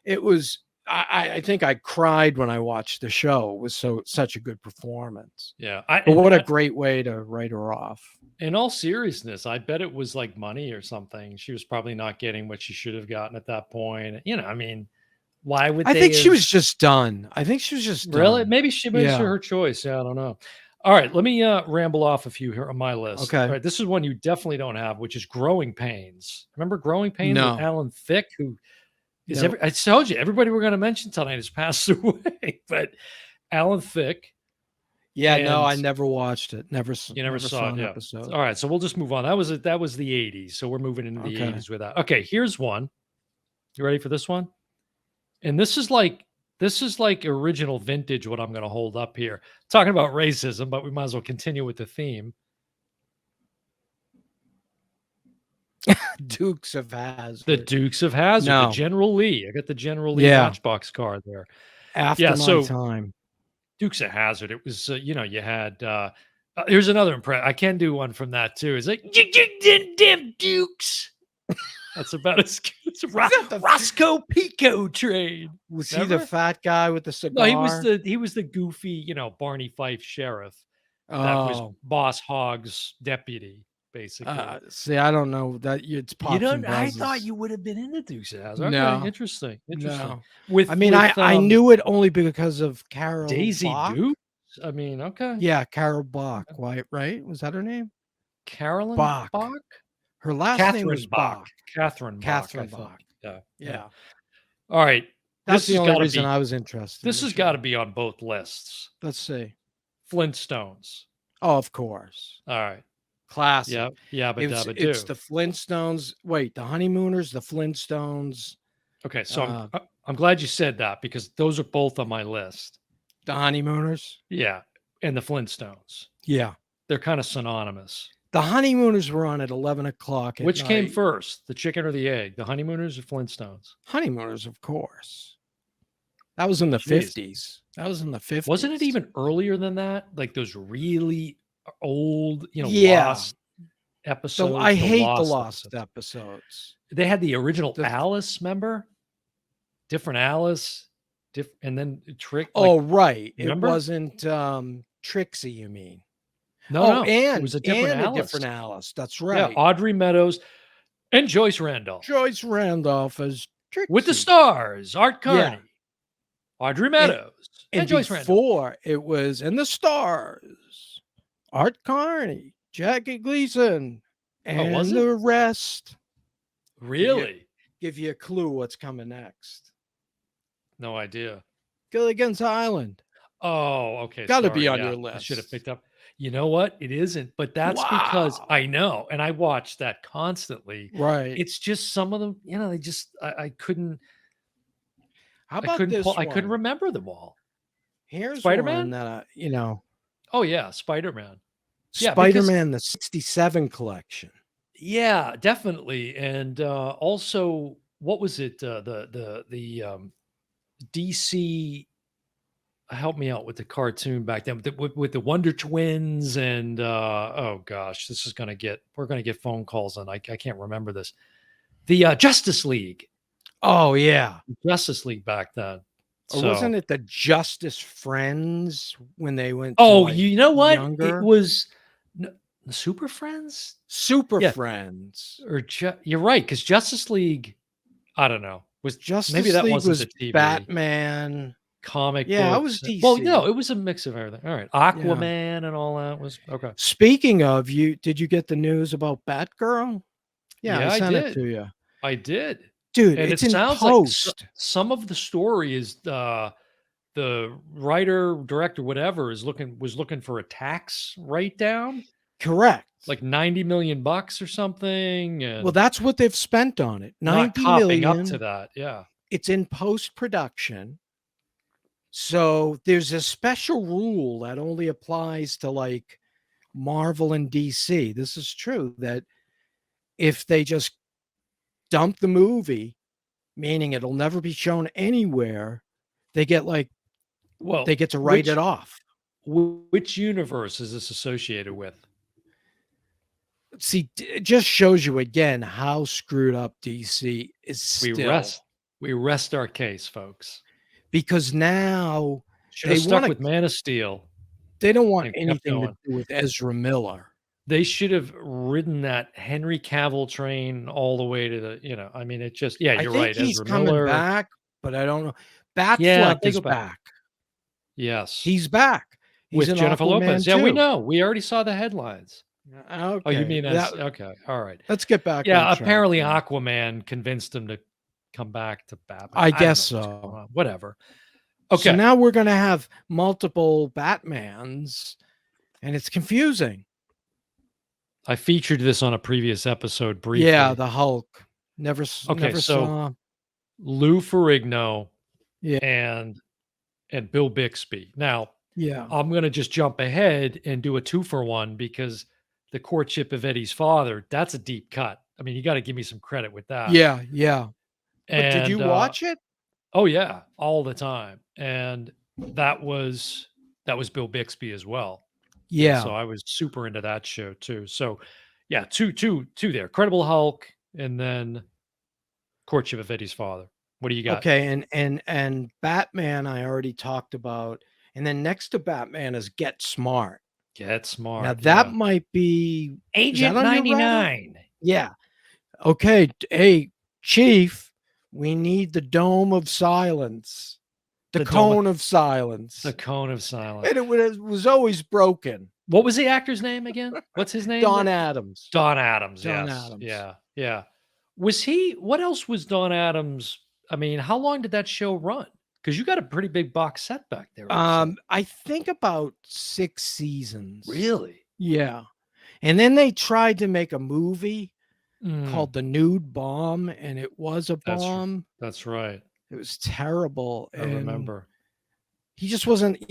it was, I think I cried when I watched the show. It was such a good performance.
Yeah.
But what a great way to write her off.
In all seriousness, I bet it was like money or something. She was probably not getting what she should have gotten at that point. I mean, why would
I
they
think she was just done. I think she was just
really?
done.
Maybe she made her choice. Yeah, I don't know. All right, let me ramble off a few here on my list.
Okay.
All right, this is one you definitely don't have, which is Growing Pains. Remember Growing Pains
No.
with Alan Thicke, who is I told you everybody we're going to mention tonight has passed away, but Alan Thicke.
Yeah, no, I never watched it. Never saw an
it. Yeah.
episode.
All right, so we'll just move on. That was the 80s, so we're moving into the 80s with that. Okay, here's one. You ready for this one? And this is like original vintage what I'm going to hold up here. Talking about racism, but we might as well continue with the theme.
Dukes of Hazzard.
The Dukes of Hazzard.
No.
The General Lee. I got the General Lee Matchbox card there.
After my time.
Dukes of Hazzard. It was, you had, here's another impression. I can do one from that too. It's like, damn Dukes. That's about as good as Roscoe Pico train.
Was he the fat guy with the cigar?
No, he was the goofy, Barney Fife sheriff. That was Boss Hogg's deputy, basically.
See, I don't know that it's pops.
You don't. I thought you would have been in the Dukes of Hazzard.
No,
okay, interesting.
No.
I
I knew it only because of Carol
Daisy
Bach.
Dukes. I mean, okay.
Yeah, Carol Bach. Why? Right? Was that her name?
Carolyn
Bach. Her last name was Bach.
Catherine Bach.
Yeah.
All right.
That's the only reason I was interested.
This has got to be on both lists.
Let's see.
Flintstones.
Oh, of course.
All right.
Classic.
Yeah, but
it's the Flintstones. Wait, the Honeymooners, the Flintstones.
Okay, so I'm glad you said that because those are both on my list.
The Honeymooners?
Yeah, and the Flintstones.
Yeah.
They're kind of synonymous.
The Honeymooners were on at 11 o'clock at
Which
night.
came first, the chicken or the egg? The Honeymooners or Flintstones?
Honeymooners, of course. That was in the 50s. That was in the 50s.
Wasn't it even earlier than that? Like those really old, Lost episodes.
So I hate the Lost episodes.
They had the original Alice, remember? Different Alice, and then Trick.
Right.
Remember?
It wasn't Trixie, you mean?
No,
and
it was a different
Alice. That's right.
Yeah, Audrey Meadows and Joyce Randolph.
Joyce Randolph as Trixie.
With the stars, Art Carney, Audrey Meadows, and Joyce Randolph.
Before it was in the stars, Art Carney, Jackie Gleason, and the rest.
Really?
Give you a clue what's coming next.
No idea.
Gilligan's Island.
Oh, okay.
Got to be on your list.
I should have picked up. You know what? It isn't, but that's because I know, and I watch that constantly.
Right.
It's just some of them, they just I couldn't.
How about this one?
I couldn't remember them all.
Here's
Spider-Man
one that
Oh yeah, Spider-Man.
Spider-Man, the 67 collection.
Yeah, definitely, and also what was it? The DC. Help me out with the cartoon back then with the Wonder Twins and oh gosh, we're gonna get phone calls and I can't remember this. The Justice League.
Oh yeah,
Justice League back then.
Or wasn't it the Justice Friends when they went?
Oh, you know what?
Younger?
It was the Super Friends.
Friends.
Or you're right, because Justice League. I don't know. Was
Justice
maybe that
League
wasn't
was
the TV.
Batman.
Comic
books.
It
was DC.
Well, no, it was a mix of everything. All right, Aquaman and all that was okay.
Speaking of, did you get the news about Batgirl? Yeah, I sent it to you.
I did,
dude.
And
it's
it
in
sounds
post.
like some of the story is the writer, director, whatever was looking for a tax write down.
Correct.
Like $90 million or something. And
Well, that's what they've spent on it.
not
90
copping up to
million.
that. Yeah.
It's in post-production. So there's a special rule that only applies to like Marvel and DC. This is true, that if they just dump the movie, meaning it'll never be shown anywhere, they get
Well,
to write it off.
Which universe is this associated with?
See, it just shows you again how screwed up DC is still.
We rest our case, folks.
Because now
Should have stuck with Man of Steel.
They don't want anything to do with Ezra Miller.
They should have ridden that Henry Cavill train all the way to the, I mean, it just, you're right.
He's
Ezra
coming
Miller.
back, but I don't know. Batfleck is back.
Yes.
He's back. He's
with Jennifer
Aquaman
Lopez.
too.
Yeah, we know. We already saw the headlines.
Okay.
Oh, you mean okay. All right.
Let's get back.
Yeah, apparently Aquaman convinced him to come back to Batman.
I guess so.
Whatever. Okay.
So now we're going to have multiple Batmans, and it's confusing.
I featured this on a previous episode briefly.
Yeah, the Hulk. Never saw.
Lou Ferrigno
Yeah.
and Bill Bixby. Now,
yeah,
I'm going to just jump ahead and do a 2-for-1 because the courtship of Eddie's father, that's a deep cut. I mean, you got to give me some credit with that.
Yeah. But
And,
did you watch it?
Oh yeah, all the time. And that was Bill Bixby as well.
Yeah.
So I was super into that show too. So yeah, two there. Incredible Hulk and then Courtship of Eddie's father. What do you got?
Okay, and Batman I already talked about. And then next to Batman is Get Smart.
Get Smart.
Now that might be
Agent 99.
Yeah. Okay. Hey, Chief, we need the Dome of Silence. The Cone of Silence.
The Cone of Silence.
And it was always broken.
What was the actor's name again? What's his name?
Don Adams.
Don Adams.
Don
Yes.
Adams.
Yeah. What else was Don Adams? I mean, how long did that show run? Because you got a pretty big box set back there.
I think about 6 seasons.
Really?
Yeah. And then they tried to make a movie called The Nude Bomb, and it was a bomb.
That's right.
It was terrible.
I remember.
He just wasn't,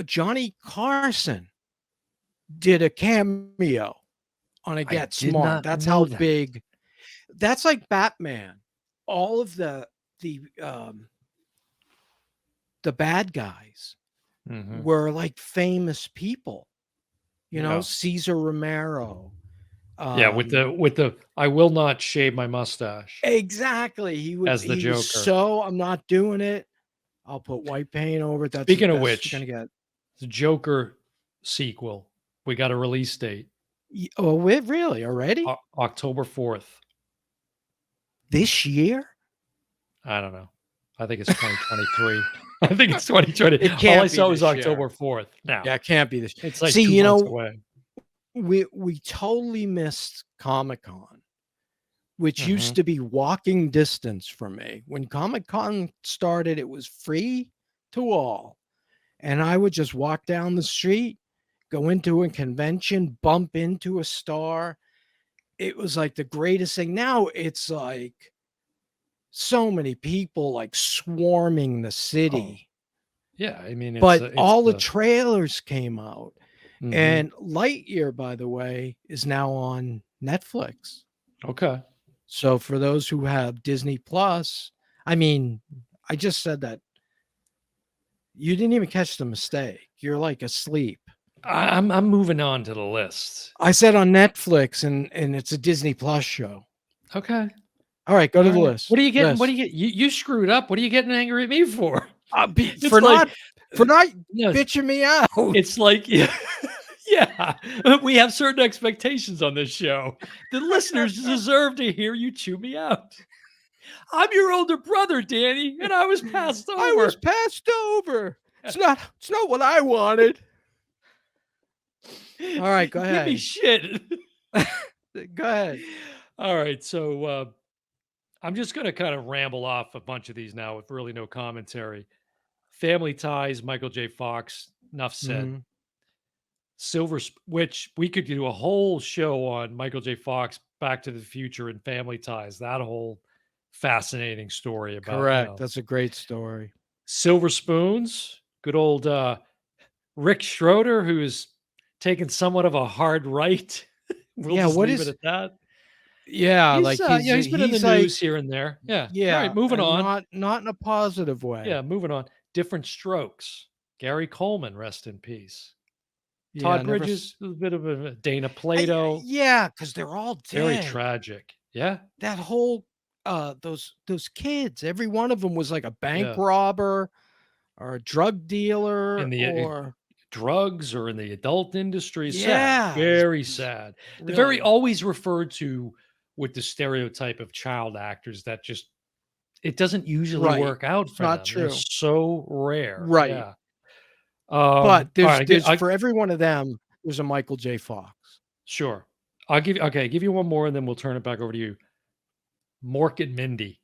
Johnny Carson did a cameo on a Get Smart. That's how big. That's like Batman. All of the bad guys were like famous people, Cesar Romero.
With the I will not shave my mustache.
Exactly. He was
the Joker.
So I'm not doing it. I'll put white paint over it. That's
Speaking of which,
you're gonna get
the Joker sequel. We got a release date.
Oh, really? Already?
October 4th.
This year?
I don't know. I think it's 2023. I think it's 2020.
It can't
All I saw was
year.
October 4th. Now,
yeah, it can't be this.
It's like 2 months away.
We totally missed Comic-Con, which used to be walking distance for me. When Comic-Con started, it was free to all. And I would just walk down the street, go into a convention, bump into a star. It was like the greatest thing. Now it's like so many people like swarming the city.
Yeah, I mean,
but all the trailers came out.
Mm-hmm.
And Lightyear, by the way, is now on Netflix.
Okay.
So for those who have Disney Plus, I mean, I just said that. You didn't even catch the mistake. You're like asleep.
I'm moving on to the list.
I said on Netflix, and it's a Disney Plus show.
Okay.
All right, go to the list.
What are you getting? List. What do you get? You screwed up. What are you getting angry at me for?
For not bitching me out.
It's like, yeah, we have certain expectations on this show. The listeners deserve to hear you chew me out. I'm your older brother, Danny, and I was passed over. It's not
what I wanted. All right, go ahead.
Give me shit.
Go ahead.
All right, so I'm just going to kind of ramble off a bunch of these now with really no commentary. Family Ties, Michael J. Fox, enough said. which we could do a whole show on Michael J. Fox, Back to the Future, and Family Ties. That whole fascinating story about,
Correct. That's a great story.
silver spoons. Good old Rick Schroeder, who is taking somewhat of a hard right. We'll just
What
leave it
is
at that.
like
He's been in the
like
news here and there. Yeah. All right, moving
and
on.
not in a positive way.
Yeah, moving on. Different Strokes. Gary Coleman, rest in peace.
Yeah,
Todd Bridges, a bit of a Dana Plato.
because they're all dead.
Very tragic. Yeah.
That whole those kids, every one of them was like a bank
Yeah.
robber or a drug dealer
In the
or
drugs or in the adult industry.
Yeah,
Sad. Very sad. They're very always referred to with the stereotype of child actors that just it doesn't usually
Right.
work out for
Not
them. They're
true.
so rare.
Right.
Yeah.
But there's,
all right,
for every one of them, there's a Michael J. Fox.
sure. I'll give you one more and then we'll turn it back over to you. Mork and Mindy.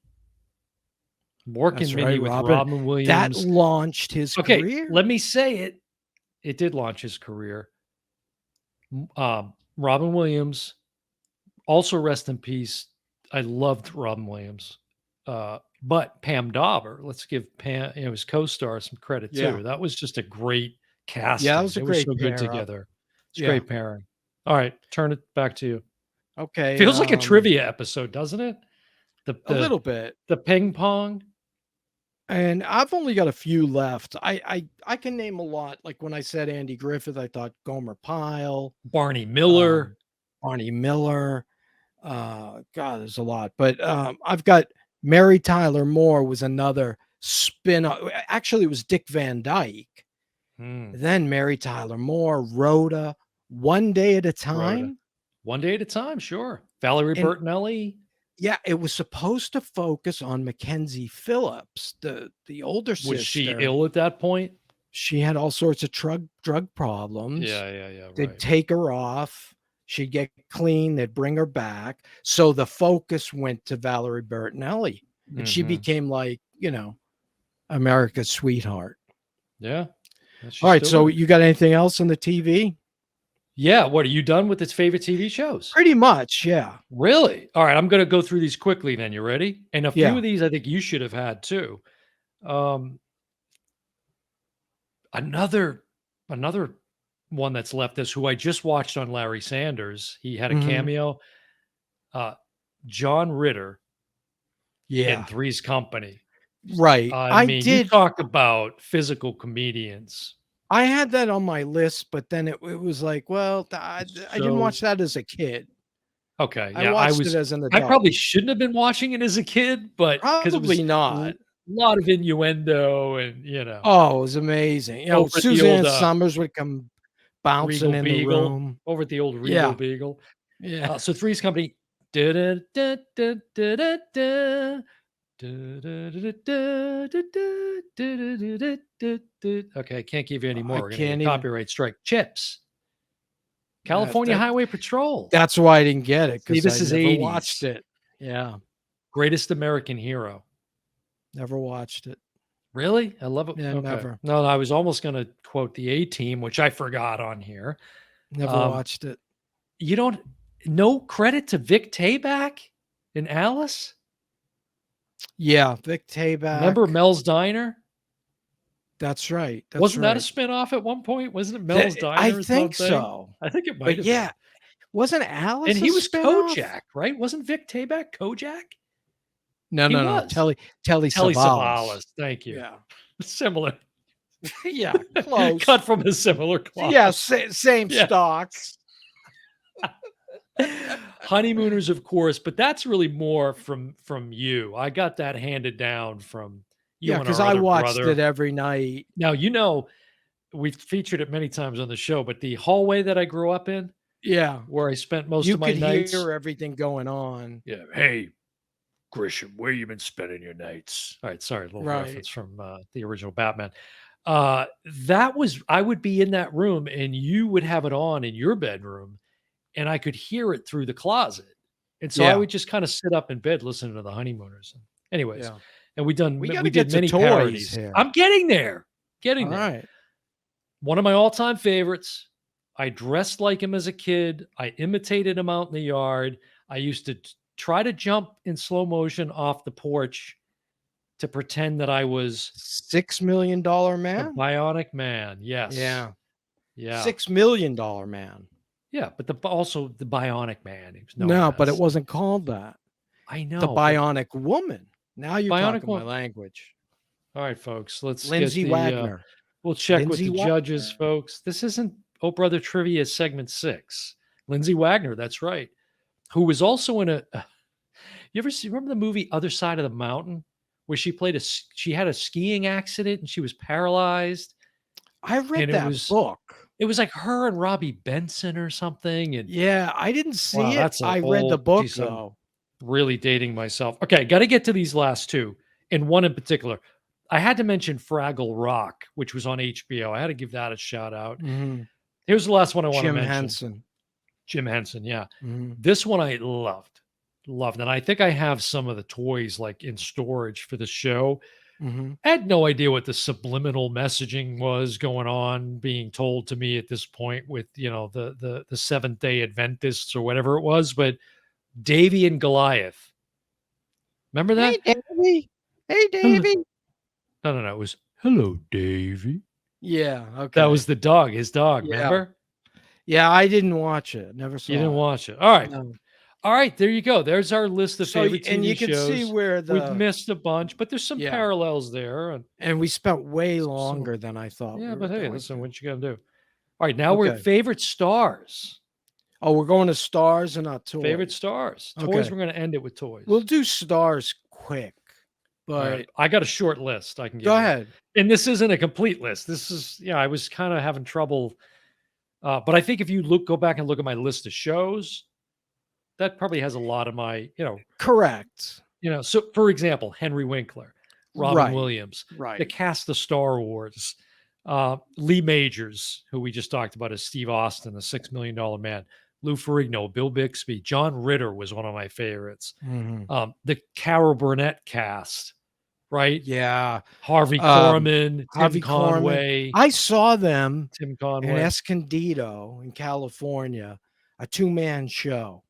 Mork
That's
and Mindy
right,
with
Robin.
Robin Williams.
That launched his career.
Let me say it. It did launch his career. Robin Williams, also rest in peace. I loved Robin Williams. But Pam Dauber, let's give Pam, his co-star, some credit too.
Yeah.
That was just a great casting.
Yeah, that was a
They
great
were so good
pair up.
together. It's
Yeah.
great pairing. All right, turn it back to you.
Okay.
Feels like a trivia episode, doesn't it?
A little bit.
The ping pong.
And I've only got a few left. I can name a lot. Like when I said Andy Griffith, I thought Gomer Pyle,
Barney Miller.
Barney Miller. God, there's a lot. But I've got Mary Tyler Moore was another spin-off. Actually, it was Dick Van Dyke. Then Mary Tyler Moore, Rhoda, One Day at a Time.
Rhoda. One Day at a Time, sure. Valerie Bertinelli.
Yeah, it was supposed to focus on Mackenzie Phillips, the older sister.
Was she ill at that point?
She had all sorts of drug problems.
Yeah.
They'd
Right.
take her off. She'd get clean. They'd bring her back. So the focus went to Valerie Bertinelli. And she became like, America's sweetheart.
Yeah.
All right. So you got anything else on the TV?
Yeah. What, are you done with its favorite TV shows?
Pretty much. Yeah.
Really? All right. I'm going to go through these quickly then. You ready? And a few
Yeah.
of these I think you should have had too. Another one that's left us, who I just watched on Larry Sanders. He had a cameo. John Ritter in Three's Company.
Right.
I mean, you talk about physical comedians.
I had that on my list, but then it was like, well, I didn't watch that as a kid.
Okay.
I
Yeah.
watched it as an adult.
I probably shouldn't have been watching it as a kid, but because it was
Probably not.
a lot of innuendo and,
Oh, it was amazing.
Over the
Suzanne
old,
Summers would come bouncing
Regal
in the
Beagle,
room.
over at the old Regal Beagle.
Yeah.
So Three's Company. Okay, I can't give you any more. We're gonna get a copyright strike. Chips. California Highway Patrol.
That's why I didn't get it, because
this is
I never
80s.
watched it. Yeah.
Greatest American Hero.
Never watched it.
Really? I love it.
Yeah, never.
No, I was almost going to quote the A-Team, which I forgot on here.
Never watched it.
No credit to Vic Tayback in Alice?
Yeah, Vic Tayback.
Remember Mel's Diner?
That's right.
Wasn't that a spinoff at one point? Wasn't it Mel's Diner?
I
or
think
something?
so.
I think it might have
yeah.
been.
Wasn't Alice
And he was
spin-off?
Kojak, right? Wasn't Vic Tayback Kojak?
No. Telly
Savalas. Thank you.
Yeah.
Similar.
Yeah, close.
Cut from a similar cloth.
Yeah, same stock.
Honeymooners, of course, but that's really more from you. I got that handed down from you.
Because I watched it every night.
Now, we've featured it many times on the show, but the hallway that I grew up in, where I spent most of my nights,
you could hear everything going on.
Yeah. Hey, Grisham, where you been spending your nights? All right, sorry, a little reference from the original Batman. I would be in that room and you would have it on in your bedroom and I could hear it through the closet. And so I would just kind of sit up in bed listening to the Honeymooners. Anyways, and we did many parodies.
Here.
I'm getting there. All right. One of my all-time favorites, I dressed like him as a kid. I imitated him out in the yard. I used to try to jump in slow motion off the porch to pretend that I was
$6 million
the
man.
Bionic Man. Yes.
Yeah,
Yeah.
$6 million man.
Yeah. But also the Bionic Man. He was known
No, but it
as.
wasn't called that.
I
The
know. But
Bionic Woman. Now you're
Bionic
talking my
Woman.
language.
All right, folks. Let's get
Lindsay
the.
Wagner.
We'll check
Lindsay
with the judges,
Wagner.
folks. This isn't Oh Brother Trivia segment 6. Lindsay Wagner. That's right. Who was also in a. You ever remember the movie Other Side of the Mountain, where she had a skiing accident and she was paralyzed,
I read
and
that book.
it was like her and Robbie Benson or something. And
Yeah, I didn't
wow,
see it.
that's
I read the book
geez, I'm
though.
really dating myself. Okay, got to get to these last two, and one in particular. I had to mention Fraggle Rock, which was on HBO. I had to give that a shout out.
Mhm.
Here's the last one I want to
Jim
mention.
Henson.
Jim Henson, yeah.
Mhm.
This one I loved. And I think I have some of the toys like in storage for the show.
Mhm.
I had no idea what the subliminal messaging was going on being told to me at this point with, the Seventh-day Adventists or whatever it was, but Davy and Goliath. Remember
Hey,
that?
Davy. Hey,
Hello.
Davy.
No. It was hello, Davy.
Yeah, okay.
That was the dog, his dog.
Yeah.
Remember?
Yeah, I didn't watch it. Never saw
You didn't
it.
watch it. All right.
No.
All right, there you go. There's our list of
So,
favorite
and
TV
you can see
shows.
where
We've missed a bunch, but there's some
Yeah.
parallels there.
And we spent way
Some-
longer than I thought.
Yeah,
we
but
were
hey,
going
listen,
to.
what you gonna do? All right, now we're
Okay.
at favorite stars.
Oh, we're going to stars and not toys.
Favorite stars. Toys,
Okay.
we're gonna end it with toys.
We'll do stars quick,
All
but
right, I got a short list I can give
go
you.
ahead.
And this isn't a complete list. This is, I was kind of having trouble. But I think if you go back and look at my list of shows, that probably has a lot of my,
Correct.
So for example, Henry Winkler, Robin
Right.
Williams, the
Right.
cast of Star Wars, Lee Majors, who we just talked about as Steve Austin, the $6 million man, Lou Ferrigno, Bill Bixby, John Ritter was one of my favorites.
Mhm.
The Carol Burnett cast, right?
Yeah.
Harvey Korman,
Harvey
Tim Conway.
I saw them
Tim
in
Conway.
Escondido in California, a 2-man show.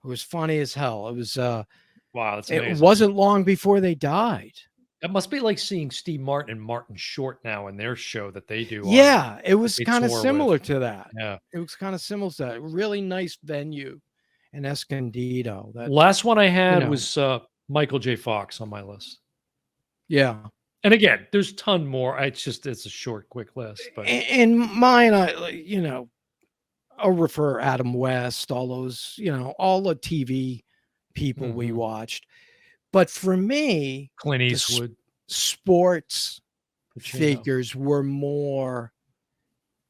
It was funny as hell. It was
Wow, that's amazing.
it wasn't long before they died.
It must be like seeing Steve Martin and Martin Short now in their show that they do.
Yeah, it was
they
kind of
tour
similar
with.
to that.
Yeah.
It was kind of similar to that. Really nice venue in Escondido. That
Last one I had
know.
was Michael J. Fox on my list.
yeah.
And again, there's a ton more. It's a short, quick list. But
In mine, I'll refer Adam West, all those, all the TV people we watched. But for me,
Clint Eastwood,
sports
Pacino.
figures were more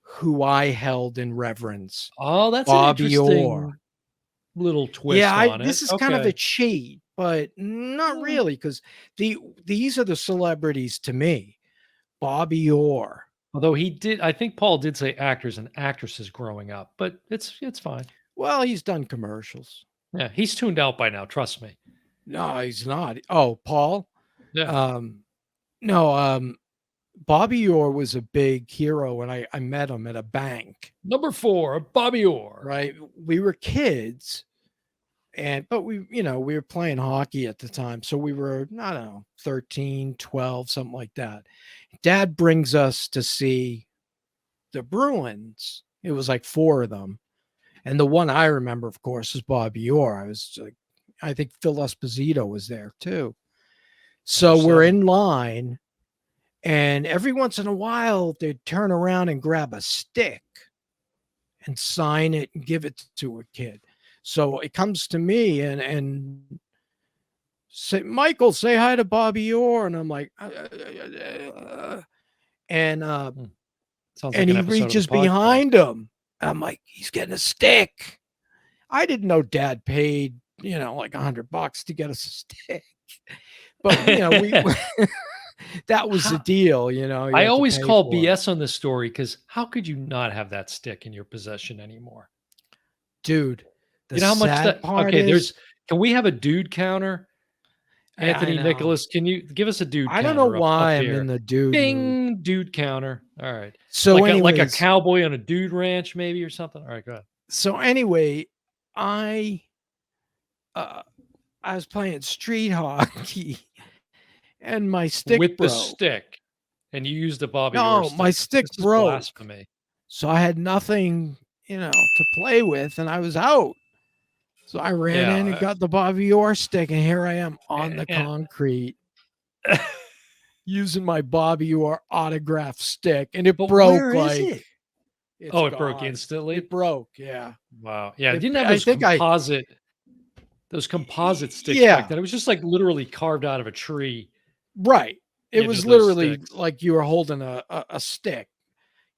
who I held in reverence.
Oh, that's
Bobby
an interesting
Orr.
little twist on it.
This is kind of a
Okay.
cheat, but not really, because these are the celebrities to me. Bobby Orr.
Although I think Paul did say actors and actresses growing up, but it's fine.
Well, he's done commercials.
Yeah, he's tuned out by now. Trust me.
No, he's not. Oh, Paul?
Yeah.
No, Bobby Orr was a big hero, and I met him at a bank.
Number 4, Bobby Orr.
Right. We were kids, but we were playing hockey at the time. So we were, I don't know, 13, 12, something like that. Dad brings us to see the Bruins. It was like 4 of them. And the one I remember, of course, is Bobby Orr. I was like, I think Phil Esposito was there too. So we're in line, and every once in a while they'd turn around and grab a stick and sign it and give it to a kid. So it comes to me and say, Michael, say hi to Bobby Orr. And I'm like, and he reaches behind him. I'm like, he's getting a stick. I didn't know Dad paid, like $100 to get us a stick. But that was the deal,
I always call BS on this story, because how could you not have that stick in your possession anymore?
Dude,
you know how much that, okay, can we have a dude counter?
Yeah, I
Anthony
know.
Nicholas, can you give us a dude
I
counter
don't know
up
why I'm
here?
in the dude mood.
Bing, dude counter. All right.
So
Like a
anyways,
cowboy on a dude ranch, maybe, or something. All right, go ahead.
so anyway, I uh, I was playing street hockey and my stick
With the
broke.
stick. And you used a Bobby Orr
No, my
stick.
stick
This is
broke.
blasphemy.
So I had nothing, to play with, and I was out. So I ran in and got the Bobby Orr stick, and here I am on the concrete using my Bobby Orr autograph stick, and it
But
broke
where is
like
it?
it's
Oh, it broke
gone.
instantly?
It broke, yeah.
Wow. Yeah, it
It-
didn't have
I
those
think I-
composite sticks
Yeah.
back then. It was just like literally carved out of a tree.
Right. It
into
was
those
literally
sticks.
like you were holding a stick.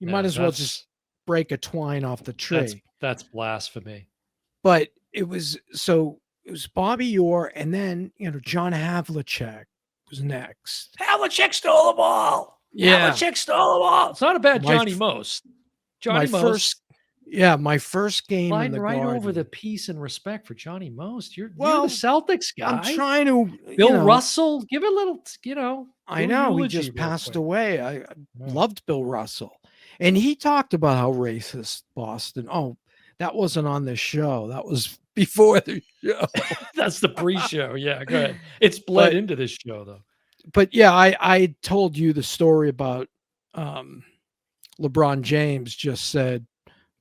You might
Yeah,
as well just break a twine off the tree.
that's blasphemy.
But it was Bobby Orr, and then John Havlicek was next.
Havlicek stole the ball.
Yeah.
Havlicek stole the ball. It's not a bad
My
Johnny
f-
Most.
my
Johnny Most.
my first game in
Sliding
the
right
Garden.
over the peace and respect for Johnny Most. You're
Well,
the Celtics guy.
I'm trying to
Bill Russell, give it a little,
I know he
eulogy
just
real
passed
quick.
away. I loved Bill Russell, and he talked about how racist Boston. Oh, that wasn't on the show. That was before the show.
That's the pre-show. Yeah, go ahead. It's bled into this show though.
But yeah, I told you the story about LeBron James just said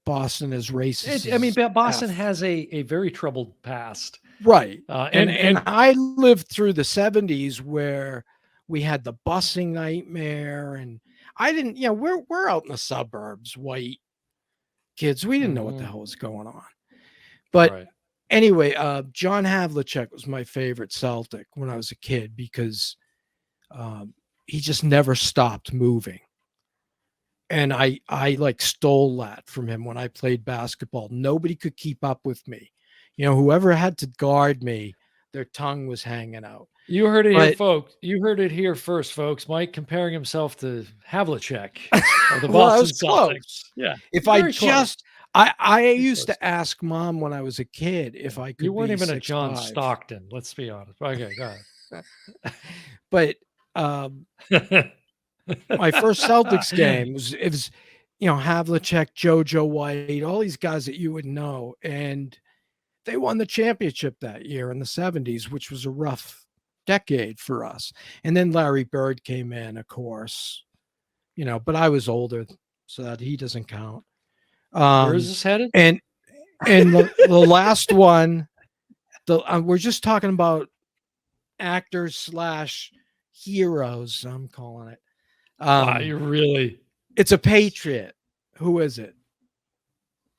Boston is racist.
I mean, Boston has a very troubled past.
Right.
And
I lived through the 70s where we had the busing nightmare, and I didn't, we're out in the suburbs, white kids. We didn't know what the hell was going on. But anyway, John Havlicek was my favorite Celtic when I was a kid because he just never stopped moving. And I like stole that from him when I played basketball. Nobody could keep up with me. Whoever had to guard me, their tongue was hanging out.
You heard it here, folks. You heard it here first, folks. Mike comparing himself to Havlicek of the Boston Celtics.
Close.
Yeah.
If I just, I used to ask Mom when I was a kid if I could.
You weren't
be
even a John
6'5".
Stockton. Let's be honest. Okay, go ahead.
But my first Celtics game was Havlicek, JoJo White, all these guys that you would know, and they won the championship that year in the 70s, which was a rough decade for us. And then Larry Bird came in, of course, but I was older, so that he doesn't count.
Where is this headed?
And the last one, we're just talking about actors / heroes, I'm calling it.
Wow, you really?
It's a Patriot. Who is it?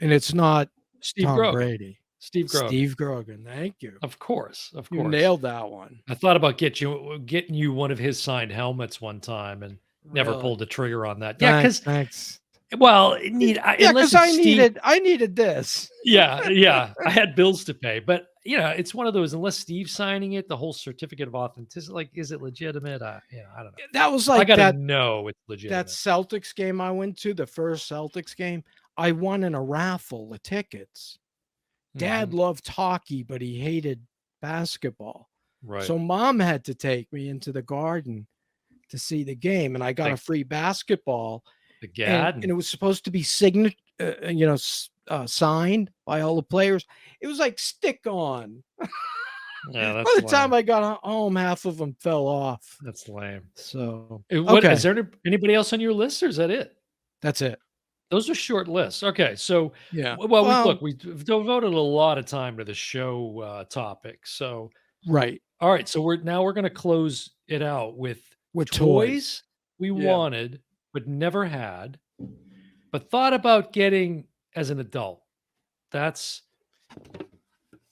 And it's not
Steve
Tom
Grogan.
Brady.
Steve Grogan.
Steve Grogan. Thank you.
Of course.
You nailed that one.
I thought about getting you one of his signed helmets one time and never pulled the trigger on that. Yeah, because
thanks.
Well,
because I needed this.
Yeah. I had bills to pay, but it's one of those. Unless Steve's signing it, the whole certificate of authenticity, like, is it legitimate? I don't know.
That was like
I gotta know it's legitimate.
That Celtics game I went to, the first Celtics game, I won in a raffle the tickets. Dad loved hockey, but he hated basketball.
Right.
So Mom had to take me into the Garden to see the game, and I got a free basketball.
The Gad,
and it was supposed to be signed by all the players. It was like stick on.
Yeah,
by the time I got home, half of them fell off.
That's lame.
So,
is there anybody else on your list, or is that it?
That's it.
Those are short lists. Okay, so
yeah.
Well, we've devoted a lot of time to the show topic. So
right.
All right. So we're going to close it out with
toys
we wanted but never had, but thought about getting as an adult. That's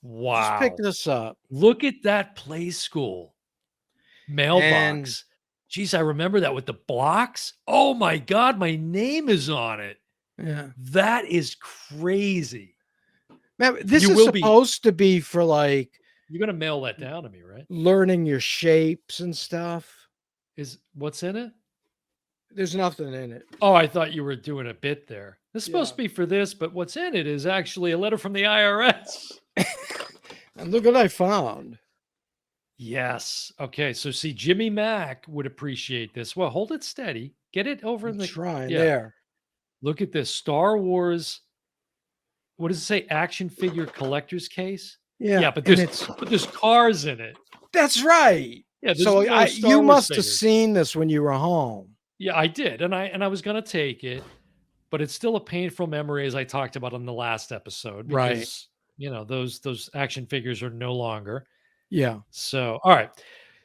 wow.
Just pick this up.
Look at that Play School mailbox. Geez, I remember that with the blocks. Oh my God, my name is on it.
Yeah.
That is crazy.
Man, this is supposed to be for like.
You're going to mail that down to me, right?
Learning your shapes and stuff.
What's in it?
There's nothing in it.
Oh, I thought you were doing a bit there. This is supposed to be for this, but what's in it is actually a letter from the IRS.
And look what I found.
Yes. Okay. So see, Jimmy Mack would appreciate this. Well, hold it steady. Get it over
I'm
in the
trying
yeah.
there.
Look at this Star Wars. What does it say? Action figure collector's case.
Yeah,
Yeah, but
and
there's cars in it.
that's right.
Yeah, there's
So
no
you
Star Wars
must have
figures.
seen this when you were home.
Yeah, I did, and I was gonna take it, but it's still a painful memory, as I talked about on the last episode,
Right.
because those action figures are no longer.
Yeah.
So, all right,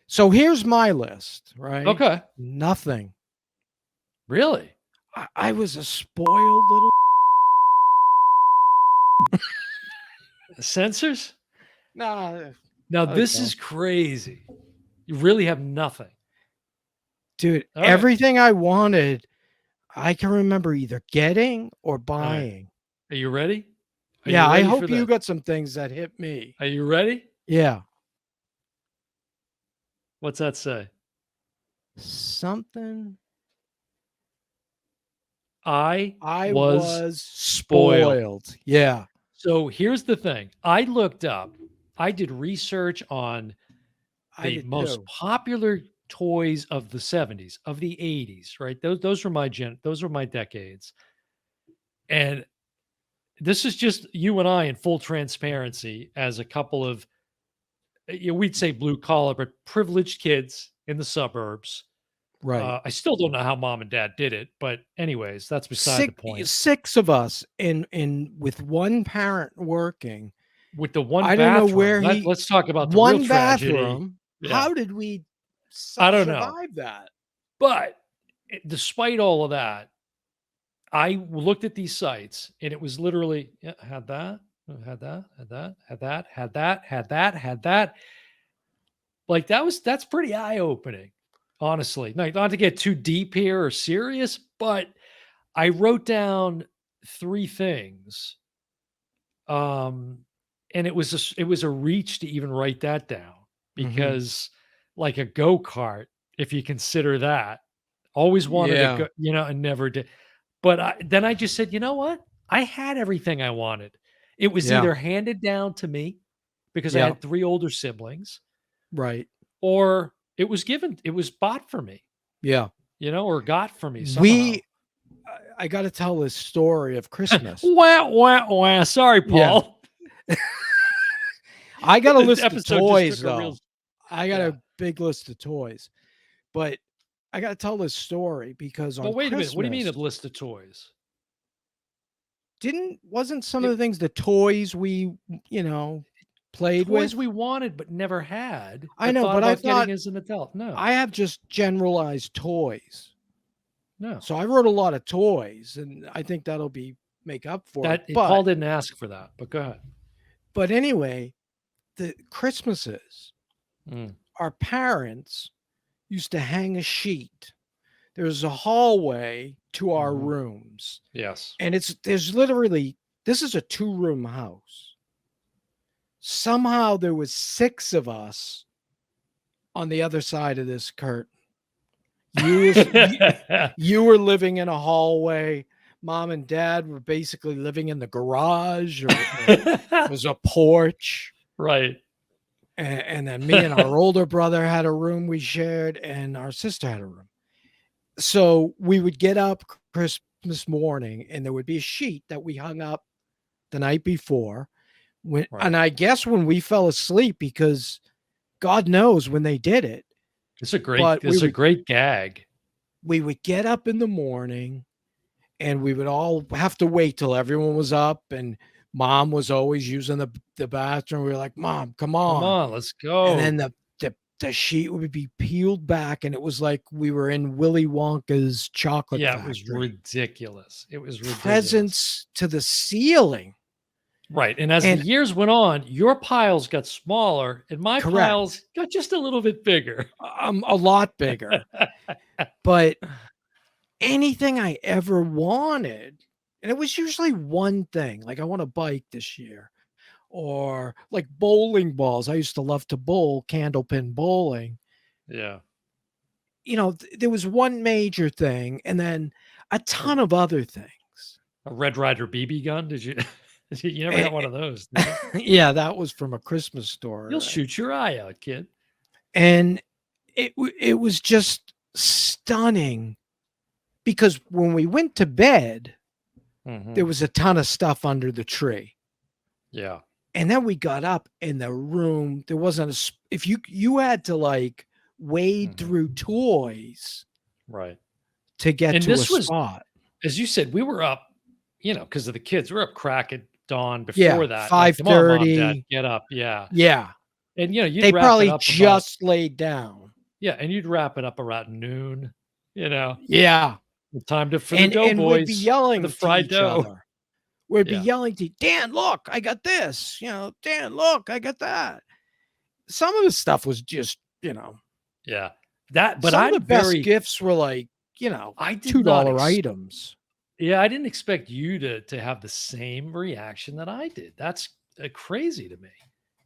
So here's my list, right?
okay,
Nothing.
really,
I was a spoiled little.
sensors.
Nah,
Now
let it
this
go.
is crazy. You really have nothing.
Dude,
All right,
everything I wanted, I can remember either getting or
all right.
buying.
Are you ready? Are
Yeah,
you
I
ready for
hope you
this?
got some things that hit me.
Are you ready?
Yeah.
What's that say?
Something
I
I
was
was
spoiled.
spoiled. Yeah.
So here's the thing. I looked up, I did research on
I
the
did
most
too.
popular toys of the 70s, of the 80s, right? Those were those were my decades. And this is just you and I in full transparency as a couple of we'd say blue collar, but privileged kids in the suburbs.
Right.
I still don't know how mom and dad did it, but anyways, that's beside the point.
Six of us in with one parent working.
With the one
I don't know where
bathroom, let's talk about the real
one
tragedy.
bathroom.
Yeah,
How did we
I don't know.
survive that?
But despite all of that, I looked at these sites and it was literally had that, had that, had that, had that, had that, had that, had that. Like that's pretty eye opening, honestly. Not to get too deep here or serious, but I wrote down three things. And it was a reach to even write that down
Mhm.
because like a go-kart, if you consider that, always wanted a
Yeah.
go, and never did. But then I just said, you know what? I had everything I wanted. It was
Yeah.
either handed down to me because I
Yeah.
had three older siblings,
Right.
or it was bought for me,
Yeah.
or got for me somehow.
We I got to tell this story of Christmas.
Wah, wah, wah. Sorry,
Yeah.
Paul.
I got a
The
list of
episode just
toys
took a real
though. I got
yeah.
a big list of toys. But I got to tell this story because on
But wait a minute. What do you mean a
Christmas,
list of toys?
wasn't some of
It
the things the toys we, you know, played
toys
with?
we wanted but never had,
I
but
know,
thought
but I
about getting
thought
as an adult. No,
I have just generalized toys.
no.
So I wrote a lot of toys and I think that'll be make up for it.
Paul didn't ask for that, but go ahead.
But anyway, the Christmases,
Mm,
our parents used to hang a sheet. There's a hallway to our
mhm.
rooms.
Yes.
And there's literally this is a 2-room house. Somehow there was 6 of us on the other side of this curtain. You were living in a hallway. Mom and dad were basically living in the garage, or it was a porch.
Right.
And then me and our older brother had a room we shared, and our sister had a room. So we would get up Christmas morning, and there would be a sheet that we hung up the night before.
Right.
And I guess when we fell asleep, because God knows when they did it.
It's a great gag.
We would get up in the morning and we would all have to wait till everyone was up, and mom was always using the bathroom. We were like, Mom, come
Come
on.
on, let's go.
And then the sheet would be peeled back, and it was like we were in Willy Wonka's chocolate
yeah,
factory.
it was ridiculous. It was ridiculous.
Presents to the ceiling.
Right. And as the years went on, your piles got smaller and my piles got just a little bit bigger.
A lot bigger. But anything I ever wanted, and it was usually one thing, like I want a bike this year, or like bowling balls. I used to love to bowl, candlepin bowling.
Yeah.
There was one major thing and then a ton of other things.
A Red Ryder BB gun? Did you? You never got one of those. Did you?
Yeah, that was from A Christmas Story.
You'll shoot your eye out, kid.
And it was just stunning because when we went to bed, there was a ton of stuff under the tree.
Yeah.
And then we got up in the room. There wasn't if you had to like wade through toys,
right,
to get
and
to a
this was,
spot.
as you said, we were up, because of the kids. We're up crack at dawn
Yeah,
before that. Like, come on, mom, dad,
5:30.
get up. Yeah.
Yeah,
And, you'd
they
wrap it
probably
up about,
just laid down.
yeah. And you'd wrap it up around noon,
Yeah,
time for the dough
and we'd be
boys, for
yelling
the
to
fried
each
dough.
other. We'd be
Yeah.
yelling to Dan, look, I got this. Dan, look, I got that. Some of the stuff was just,
Yeah. But
some of the
I'm
best
very,
gifts were like,
I did not
$2 items.
yeah, I didn't expect you to have the same reaction that I did. That's crazy to me.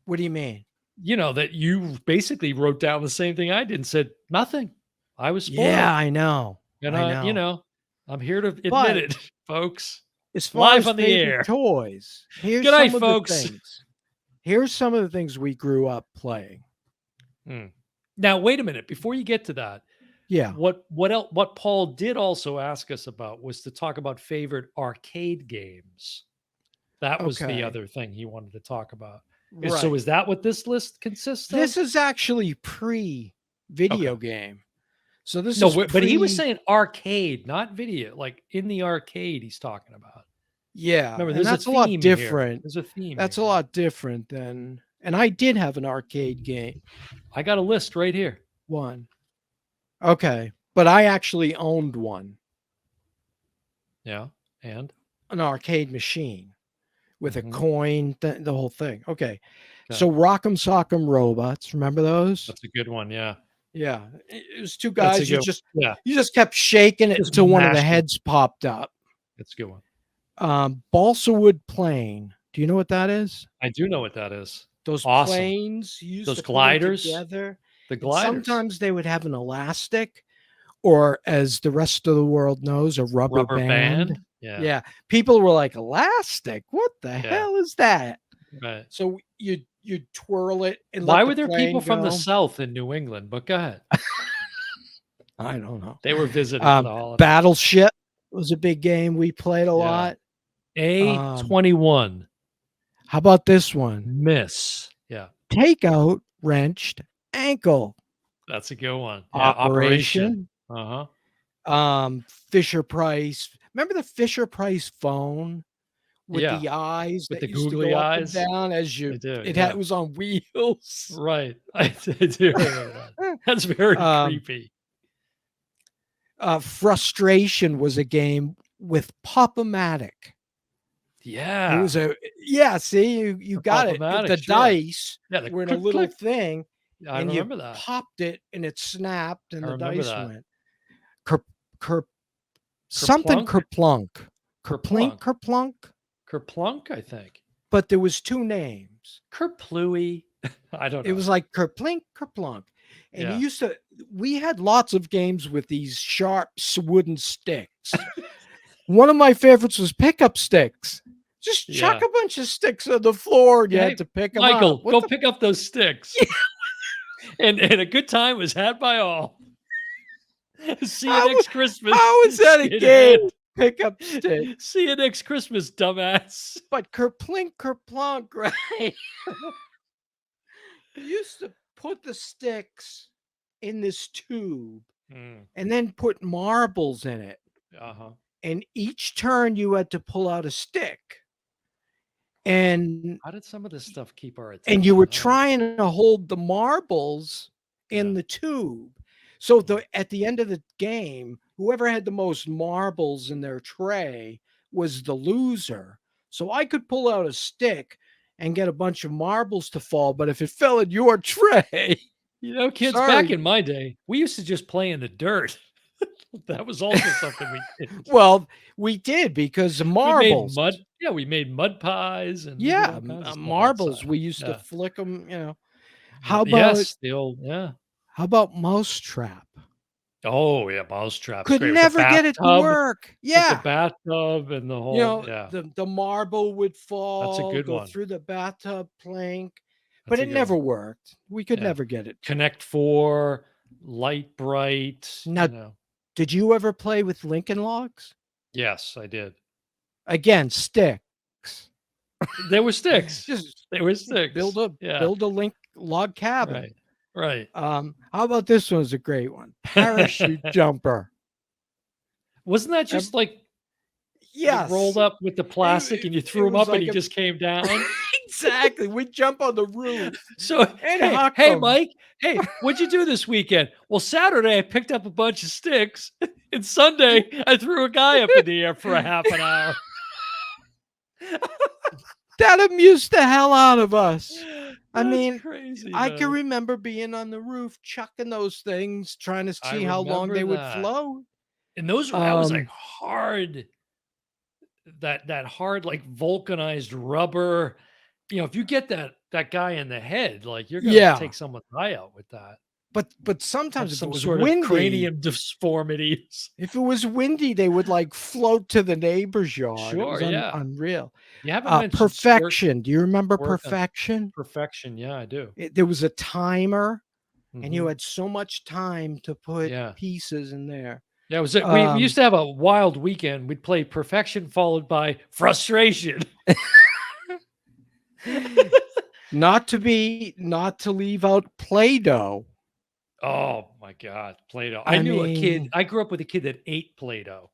What do you mean?
That you basically wrote down the same thing I did and said nothing. I was spoiled.
Yeah, I know.
And
I know.
I'm here to admit
But
it, folks.
as far
Live
as
on the
favorite
air.
toys, here's
Good night,
some of
folks.
the things. Here's some of the things we grew up playing.
Now, wait a minute. Before you get to that,
Yeah.
what Paul did also ask us about was to talk about favorite arcade games. That was the
Okay.
other thing he wanted to talk about.
Right.
So is that what this list consists of?
This is actually pre-video game. So this
No,
is
but he was saying arcade, not video. Like in the arcade, he's talking about.
Yeah,
Remember,
and
there's
that's
a
a lot
theme here.
different.
There's a theme.
That's
here.
a lot different than. And I did have an arcade game.
I got a list right here.
One. Okay, but I actually owned one.
Yeah, and
an arcade machine with a coin, the whole thing. Okay. So
Okay.
Rock'em Sock'em Robots, remember those?
That's a good one. Yeah.
Yeah. It was two
That's a
guys. You
good- yeah,
just kept shaking it
Just
until one of the
mashed it.
heads popped up.
that's a good one.
Balsa wood plane. Do you know what that is?
I do know what that is.
Those
Awesome.
planes you used
Those
to put 'em
gliders?
together.
The
And
gliders.
sometimes they would have an elastic, or as the rest of the world knows, a rubber band.
Yeah.
Yeah. People were like, elastic? What the hell is that?
Right.
So you'd twirl it and
Why
let
were
the
there people
plane
from the
go.
South in New England? But go ahead.
I don't know.
They were visiting for the holiday.
Battleship was a big game we played a lot.
A21.
How about this one?
Miss. Yeah.
Takeout wrenched ankle.
That's a good one. Yeah,
Operation.
Uh-huh.
Fisher Price. Remember the Fisher Price phone with
Yeah.
the eyes
With
that
the
used to
googly
go up
eyes?
and down as
I
you?
do,
It
yeah.
was on wheels.
Right. I do remember that. That's very creepy.
Frustration was a game with Pop-O-Matic.
Yeah.
It was see, you got it.
Pop-O-Matic,
The
sure.
dice
Yeah, the
were in a
click,
little
click.
thing,
I
and
remember
you
that.
popped it, and it snapped, and
I
the
remember
dice
that.
went. Something kerplunk.
Kerplunk.
Kerplunk.
Kerplunk, I think.
But there was two names.
Kerplooey. I don't know.
It was like kerplunk. And
Yeah.
we had lots of games with these sharp wooden sticks. One of my favorites was pickup sticks. Just chuck
Yeah.
a bunch of sticks on the floor, and you
Hey,
had to pick them up.
Michael,
What
go
the-
pick up those sticks. and a good time was had by all. See you next Christmas.
How is that a
shithead.
game? Pick up sticks.
See you next Christmas, dumbass.
But kerplunk, right? You used to put the sticks in this tube and then put marbles in it.
Uh-huh.
And each turn you had to pull out a stick. And
How did some of this stuff keep our attention?
you were
huh?
trying to hold the marbles in the tube. So at the end of the game, whoever had the most marbles in their tray was the loser. So I could pull out a stick and get a bunch of marbles to fall, but if it fell in your tray,
Kids,
sorry.
back in my day, we used to just play in the dirt. That was also something we did.
well, we did because the marbles.
We made mud. Yeah, we made mud pies and we did all kinds of stuff
marbles.
outside.
We used to
Yeah.
flick them. How about
Yes, the old
how about Mousetrap?
Oh yeah, Mousetrap.
Could never get it to work.
The bathtub and the whole.
The marble would fall.
good
go
one.
through the bathtub plank. But
That's a
it
good
never
one.
worked. We could
Yeah.
never get it.
Connect 4, Light Bright.
Now, did you ever play with Lincoln Logs?
Yes, I did.
Again, sticks.
They were sticks.
Just
They were sticks.
build a log cabin.
Right.
How about this one's a great one? Parachute jumper.
Wasn't that just like
Yes.
rolled up with the plastic and you threw him up and he just came down?
Exactly. We jump on the roof.
So,
And
hey, Mike, what'd you do this weekend? Well, Saturday I picked up a bunch of sticks, and Sunday I threw a guy up in the air for a half an hour.
That amused the hell out of us. I
That's
mean,
crazy,
I
man.
can remember being on the roof, chucking those things, trying to see how long they would float.
And those that was like hard, that hard, like vulcanized rubber. You know, if you get that guy in the head, like you're gonna take someone's eye out with that.
But sometimes if it was
sort
windy,
of cranium deformities.
If it was windy, they would like float to the neighbor's yard.
Sure,
it was unreal.
You haven't mentioned
Perfection. Do you remember Perfection?
Perfection, yeah, I do.
There was a timer, and you had so much time to put pieces in there.
Yeah, it was. We used to have a wild weekend. We'd play Perfection followed by Frustration.
Not to leave out Play-Doh.
Oh my God, Play-Doh! I knew a kid. I grew up with a kid that ate Play-Doh.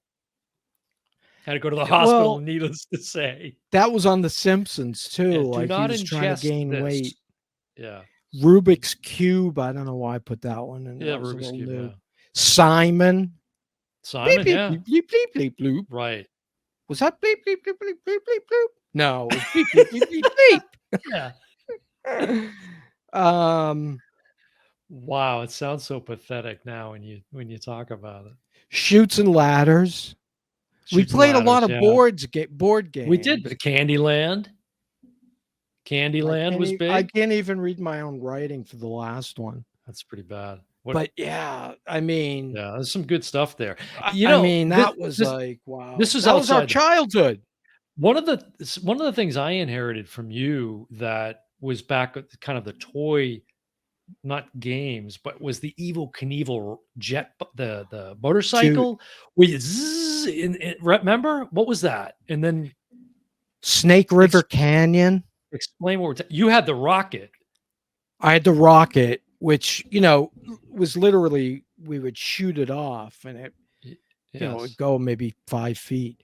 Had to go to the hospital. Needless to say,
that was on The Simpsons too.
Yeah,
like he was trying to gain weight.
Yeah,
Rubik's Cube. I don't know why I put that one in.
Yeah, Rubik's Cube. Yeah.
Simon.
Bleep,
yeah. Bleep, bleep, bleep, bleep.
Right.
Was that bleep, bleep, bleep, bleep, bleep, bleep, bleep? No, it was bleep, bleep, bleep, bleep, bleep.
Yeah. Wow, it sounds so pathetic now when you talk about it.
Chutes and Ladders. We played a lot of board games.
We did. Candyland. Candyland was big.
I can't even read my own writing for the last one.
That's pretty bad.
But yeah, I mean,
there's some good stuff there.
That was wow. That was our childhood.
One of the things I inherited from you that was back at kind of the toy, not games, but was the Evel Knievel jet, the motorcycle. Remember what was that? And then
Snake River Canyon.
Explain what you had the rocket.
I had the rocket, which was literally we would shoot it off, and it would go maybe 5 feet.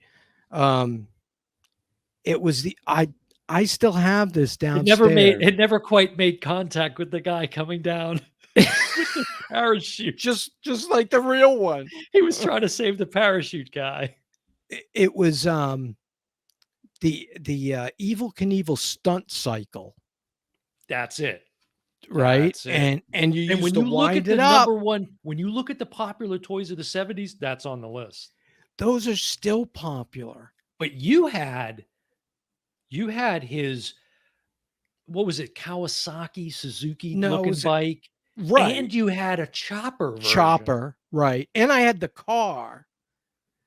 It was I still have this downstairs.
It never quite made contact with the guy coming down with the parachute.
Just like the real one.
He was trying to save the parachute guy.
It was the Evel Knievel stunt cycle.
That's it.
Right.
That's it.
And you used
when
to
you look
wind
at the
it up.
number one, when you look at the popular toys of the 70s, that's on the list.
Those are still popular.
But you had his, what was it, Kawasaki Suzuki looking bike,
right?
And you had a chopper version.
Chopper, right? And I had the car.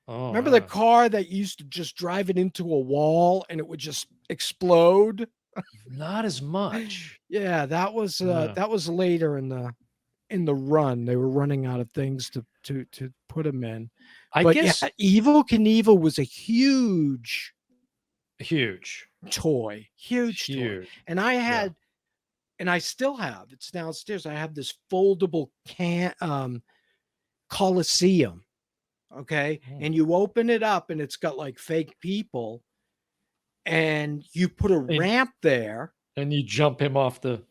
Oh,
remember the car that used to just drive it into a wall and it would just explode?
Not as much.
Yeah, that was later in the run. They were running out of things to put them in.
I guess
Evel Knievel was a huge toy. And I had, and I still have, it's downstairs. I have this foldable Coliseum. Okay. And you open it up and it's got like fake people and you put a ramp there.
And you jump him off the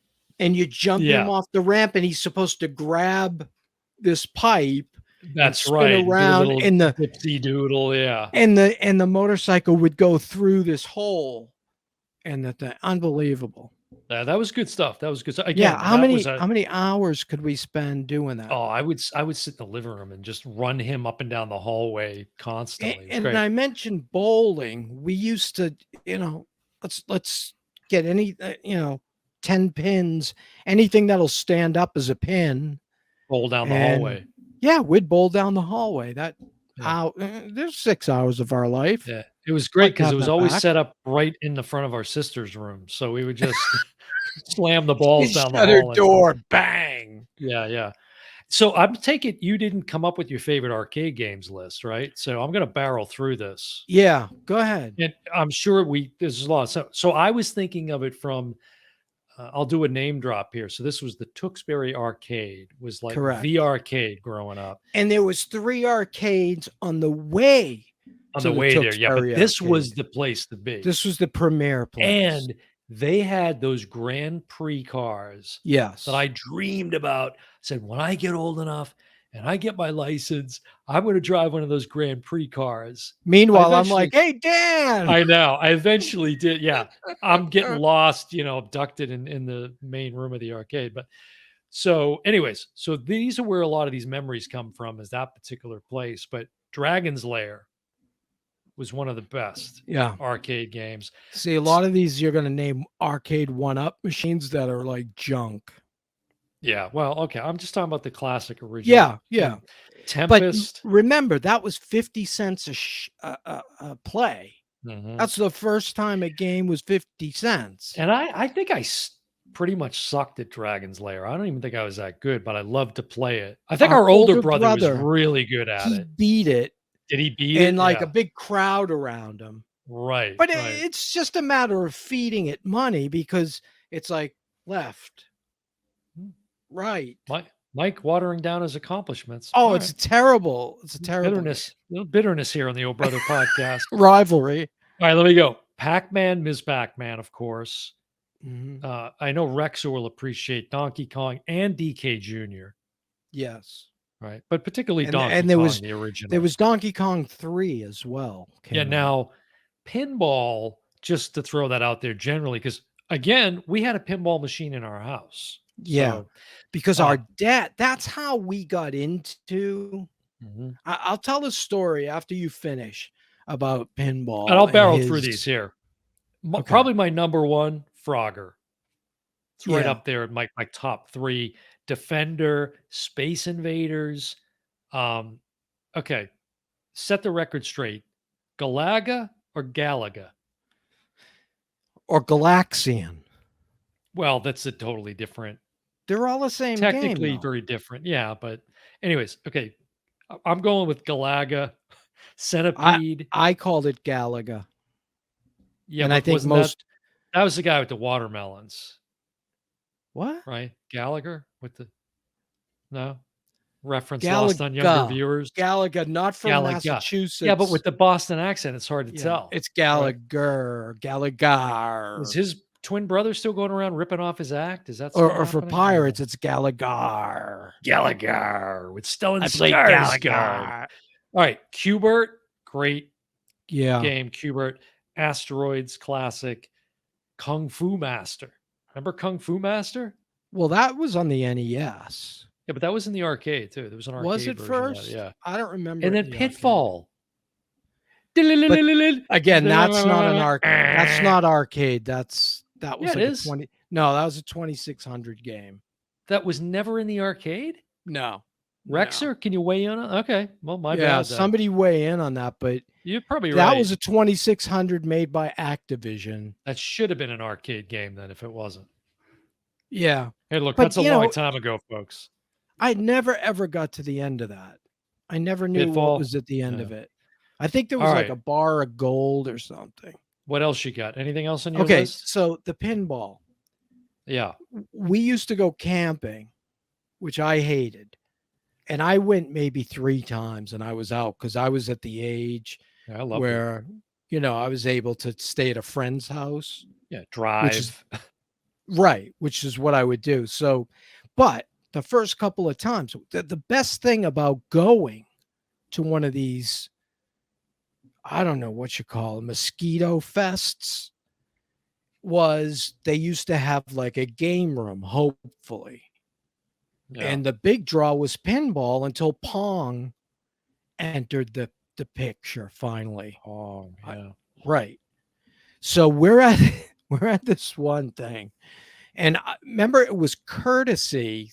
ramp and he's supposed to grab this pipe.
That's right.
Around in the
dipsy doodle, yeah.
And the motorcycle would go through this hole, and unbelievable.
Yeah, that was good stuff. That was good stuff. Again,
how many hours could we spend doing that?
Oh, I would sit in the living room and just run him up and down the hallway constantly.
And I mentioned bowling. We used to, let's get any 10 pins, anything that'll stand up as a pin.
Roll down the hallway.
Yeah, we'd bowl down the hallway. There's 6 hours of our life.
Yeah, it was great because it was always set up right in the front of our sister's room. So we would just slam the balls
She
down the
shut her
hall.
door. Bang.
Yeah. So I'm taking you didn't come up with your favorite arcade games list, right? So I'm going to barrel through this.
Yeah. Go ahead.
And I'm sure there's a lot. So I was thinking of it from, I'll do a name drop here. So this was the Tewksbury Arcade, was like
Correct.
the arcade growing up.
And there was 3 arcades on the way
On
to
the way there, yeah. But
Tewksbury
this was
Arcade.
the place to be.
This was the premier place.
And they had those Grand Prix cars
yes,
that I dreamed about. Said, when I get old enough and I get my license, I'm going to drive one of those Grand Prix cars.
Meanwhile, I'm like, hey, Dan.
I know. I eventually did. Yeah. I'm getting lost, abducted in the main room of the arcade. But so, anyways, so these are where a lot of these memories come from, is that particular place. But Dragon's Lair was one of the best arcade games.
See, a lot of these you're going to name arcade 1-up machines that are like junk.
Yeah, well, okay. I'm just talking about the classic original.
Yeah.
Tempest.
But remember, that was 50 cents a play.
Mm-hmm.
That's the first time a game was 50 cents.
And I think I pretty much sucked at Dragon's Lair. I don't even think I was that good, but I loved to play it. I think our older brother was really good at it.
He beat it.
Did he beat it?
And like a big crowd around him.
Right.
But it's just a matter of feeding it money, because it's like left, right.
Mike watering down his accomplishments.
Oh, it's terrible. It's a terrible
bitterness. Little bitterness here on the Old Brother podcast.
Rivalry.
All right, let me go. Pac-Man, Ms. Pac-Man, of course.
Mm-hmm.
I know Rexer will appreciate Donkey Kong and DK Jr.
Yes.
Right. But particularly Donkey Kong, the original.
There was Donkey Kong 3 as well.
Now pinball, just to throw that out there generally, because again, we had a pinball machine in our house.
Yeah.
So,
because our dad, that's how we got into.
Mm-hmm.
I'll tell a story after you finish about pinball.
And I'll barrel through these here. Okay. Probably my number one, Frogger. It's right up there in my top 3. Defender, Space Invaders. Okay. Set the record straight. Galaga or Galaga?
Or Galaxian.
Well, that's a totally different.
They're all the same
technically
game,
very different. Yeah, but anyways, okay. I'm going with Galaga. Centipede.
I called it Galaga.
Yeah,
and I think
that was the guy with the watermelons.
What?
Right? Gallagher with the reference lost on younger viewers.
Galaga, not from Massachusetts.
Yeah, but with the Boston accent, it's hard to tell.
It's Gallagher. Right? Gallagher.
Is his twin brother still going around ripping off his act? Is that
or for pirates? It's Gallagher.
Gallagher with Stellan Skarsgård. All right, Q*bert, great game. Q*bert, Asteroids, classic. Kung Fu Master. Remember Kung Fu Master?
Well, that was on the NES.
Yeah, but that was in the arcade too. There was an arcade.
Was it first?
Yeah,
I don't remember.
And then Pitfall.
But again, that's not an arcade. That's not arcade. That was like a 20. No, that was a 2600 game.
That was never in the arcade?
No.
Rexer, can you weigh in on? Okay, well, my bad. Yeah,
somebody weigh in on that, but
you're probably right.
That was a 2600 made by Activision.
That should have been an arcade game then, if it wasn't.
Yeah.
Hey, look, that's a long time ago, folks.
I never ever got to the end of that. I never knew what was at the end of it. I think there was like a bar of gold or something.
What else you got? Anything else on your list?
Okay, so the pinball.
Yeah.
We used to go camping, which I hated. And I went maybe 3 times and I was out because I was at the age where, I was able to stay at a friend's house.
Yeah, drive.
Which is what I would do. So, but the first couple of times, the best thing about going to one of these, I don't know what you call them, mosquito fests, was they used to have like a game room, hopefully. Yeah. And the big draw was pinball until Pong entered the picture finally.
Oh, yeah.
Right. So we're at this one thing. And I remember it was courtesy,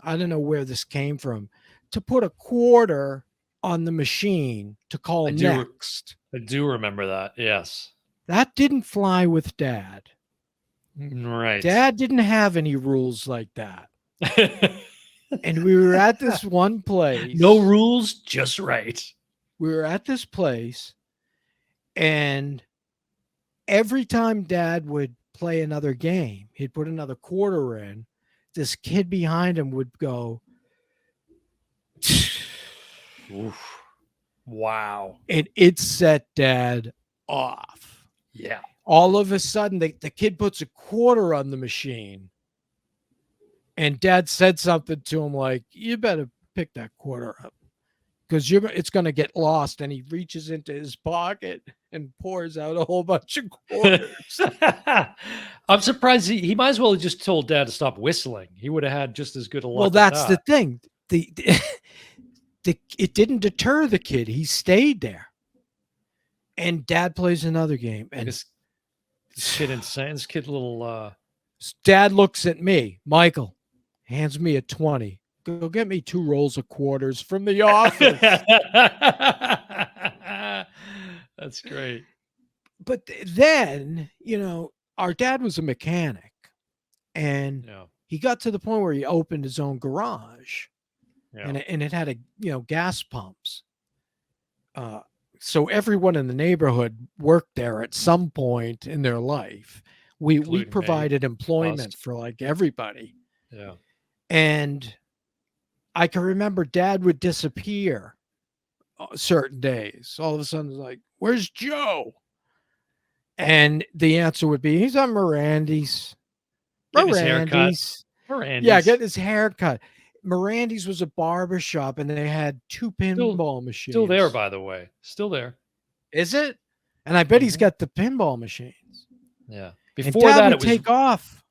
I don't know where this came from, to put a quarter on the machine to call next.
I do remember that. Yes.
That didn't fly with Dad.
Right.
Dad didn't have any rules like that. And we were at this one place.
No rules, just right.
We were at this place, and every time Dad would play another game, he'd put another quarter in. This kid behind him would go,
Oof. Wow.
and it set Dad off.
Yeah.
All of a sudden, the kid puts a quarter on the machine, and Dad said something to him like, "You better pick that quarter up, because it's going to get lost." And he reaches into his pocket and pours out a whole bunch of quarters.
I'm surprised he might as well have just told Dad to stop whistling. He would have had just as good a luck.
Well,
with
that's
that.
the thing. It didn't deter the kid. He stayed there. And Dad plays another game. And
This kid insane. This kid little
Dad looks at me, Michael, hands me a 20. Go get me 2 rolls of quarters from the office.
That's great.
But then, our dad was a mechanic, and
Yeah.
he got to the point where he opened his own garage,
Yeah.
and it had gas pumps. So everyone in the neighborhood worked there at some point in their life. We
Including me,
provided employment
us.
for like everybody.
Yeah.
And I can remember Dad would disappear certain days. All of a sudden, it's like, "Where's Joe?" And the answer would be, "He's on Mirandy's."
Getting his hair cut.
Mirandy's. Yeah, getting his hair cut. Mirandy's was a barber shop, and they had 2 pinball machines.
Still there, by the way. Still there.
Is it? And I bet he's got the pinball machines.
Yeah.
And
Before
Dad
that,
would
it was
take off.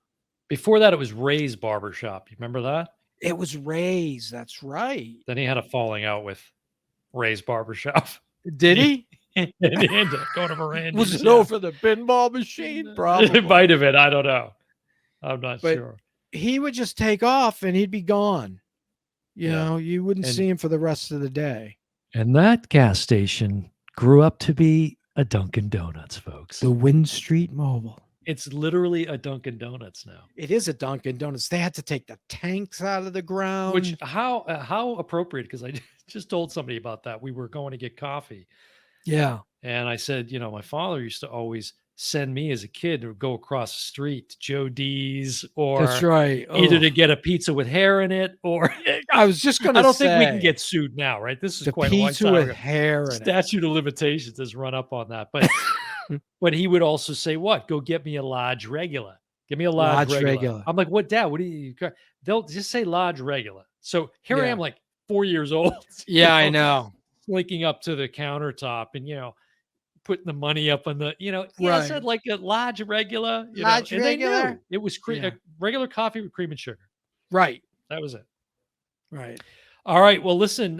Before that, it was Ray's barbershop. You remember that?
It was Ray's. That's right.
Then he had a falling out with Ray's barbershop.
Did he?
And he ended up going to Mirandy's.
Was it over the pinball machine? Probably.
It might have been. I don't know. I'm not
But
sure.
he would just take off and he'd be gone. You wouldn't
And-
see him for the rest of the day.
And that gas station grew up to be a Dunkin' Donuts, folks.
The Wind Street Mobile.
It's literally a Dunkin' Donuts now.
It is a Dunkin' Donuts. They had to take the tanks out of the ground.
Which how appropriate, because I just told somebody about that. We were going to get coffee,
yeah.
and I said, my father used to always send me as a kid to go across the street to Joe D's, or
That's right.
either
Oh.
to get a pizza with hair in it, or
I was just going to
I
say.
don't think we can get sued now, right? This is
the
quite a long
pizza
time
with
ago.
hair in it.
Statute of limitations has run up on that, but but he would also say, "What? Go get me a large regular. Give me a large regular." I'm like, "What, Dad? What do you?" They'll just say large regular. So here I
Yeah.
am, like 4 years old.
Yeah, I know.
Slinking up to the countertop and putting the money up on the I said
Right.
like a large regular.
Large
and they
regular?
knew it was
Yeah.
a regular coffee with cream and sugar.
Right.
That was it.
Right.
All right. Well, listen.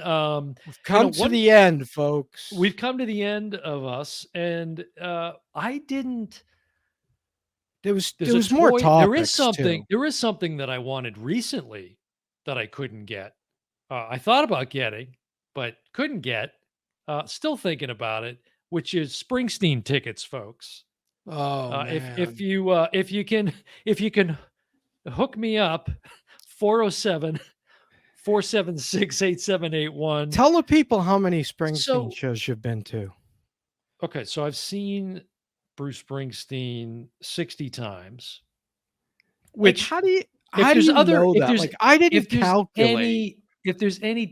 We've come to the end, folks.
We've come to the end of us, and I didn't.
There was
There's a
more
toy-
topics.
There is something.
too.
There is something that I wanted recently that I couldn't get. I thought about getting, but couldn't get. Still thinking about it, which is Springsteen tickets, folks.
Oh man.
If you can hook me up, 407-476-8781.
Tell the people how many Springsteen
So-
shows you've been to.
Okay, so I've seen Bruce Springsteen 60 times.
Which
Which
how do you
there's
know that?
there's-
Like I didn't
if there's
calculate.
if there's any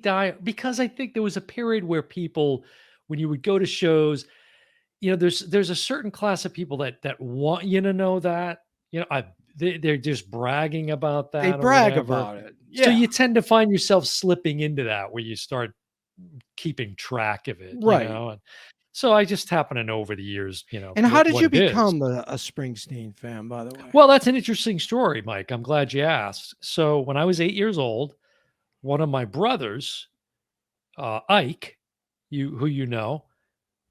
because I think there was a period where people, when you would go to shows, there's a certain class of people that want you to know that, they're just bragging about that.
They
or
brag
whatever.
about it. Yeah.
So you tend to find yourself slipping into that where you start keeping track of it.
Right.
And so I just happen to know over the years,
and how did
what
you
it is.
become a Springsteen fan, by the way?
Well, that's an interesting story, Mike. I'm glad you asked. So when I was 8 years old, one of my brothers, Ike, who you know,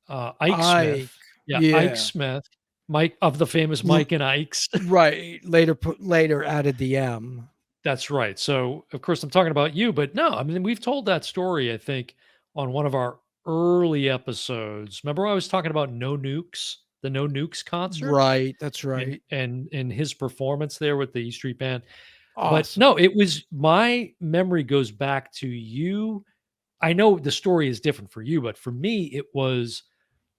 Ike Smith.
yeah.
Ike Smith, Mike of the famous
L-
Mike and Ike's.
right. Later added the M.
That's right. So of course I'm talking about you, but no, I mean we've told that story, I think, on one of our early episodes. Remember I was talking about No Nukes, the No Nukes concert.
Right. That's
and
right.
and his performance there with the E Street Band. But
Awesome.
no, it was my memory goes back to you. I know the story is different for you, but for me, it was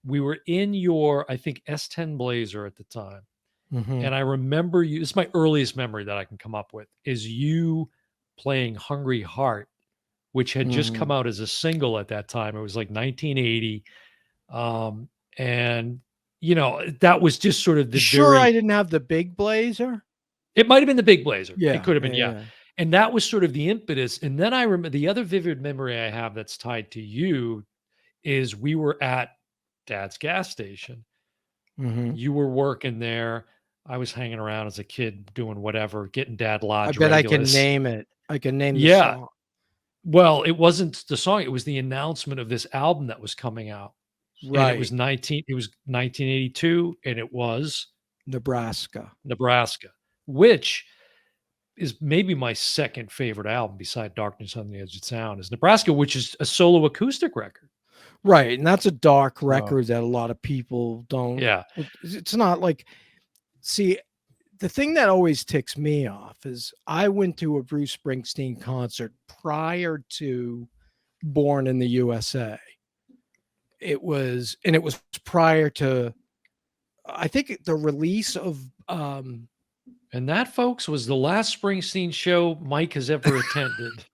we were in your, I think, S10 Blazer at the time.
Mhm.
And I remember you, it's my earliest memory that I can come up with, is you playing Hungry Heart, which had just come
Mhm.
out as a single at that time. It was like 1980. Um, and, that was just sort of
You
the
sure I
very,
didn't have the big blazer?
it might have been the Big Blazer. It
Yeah.
could have
Yeah.
been, yeah.
Yeah.
And that was sort of the impetus. And then I remember the other vivid memory I have that's tied to you is we were at Dad's gas station.
Mhm.
You were working there. I was hanging around as a kid doing whatever, getting Dad
I
Lodge
bet I can
Regulus.
name it. I can name the
Yeah.
song.
Well, it wasn't the song, it was the announcement of this album that was coming out. And
Right.
it was 1982, and it was
Nebraska.
Nebraska, which is maybe my second favorite album beside Darkness on the Edge of Town is Nebraska, which is a solo acoustic record.
Right, and that's a dark
So,
record that a lot of people don't
yeah.
it's not like see, the thing that always ticks me off is I went to a Bruce Springsteen concert prior to Born in the USA. It was prior to I think the release of
And that, folks, was the last Springsteen show Mike has ever attended.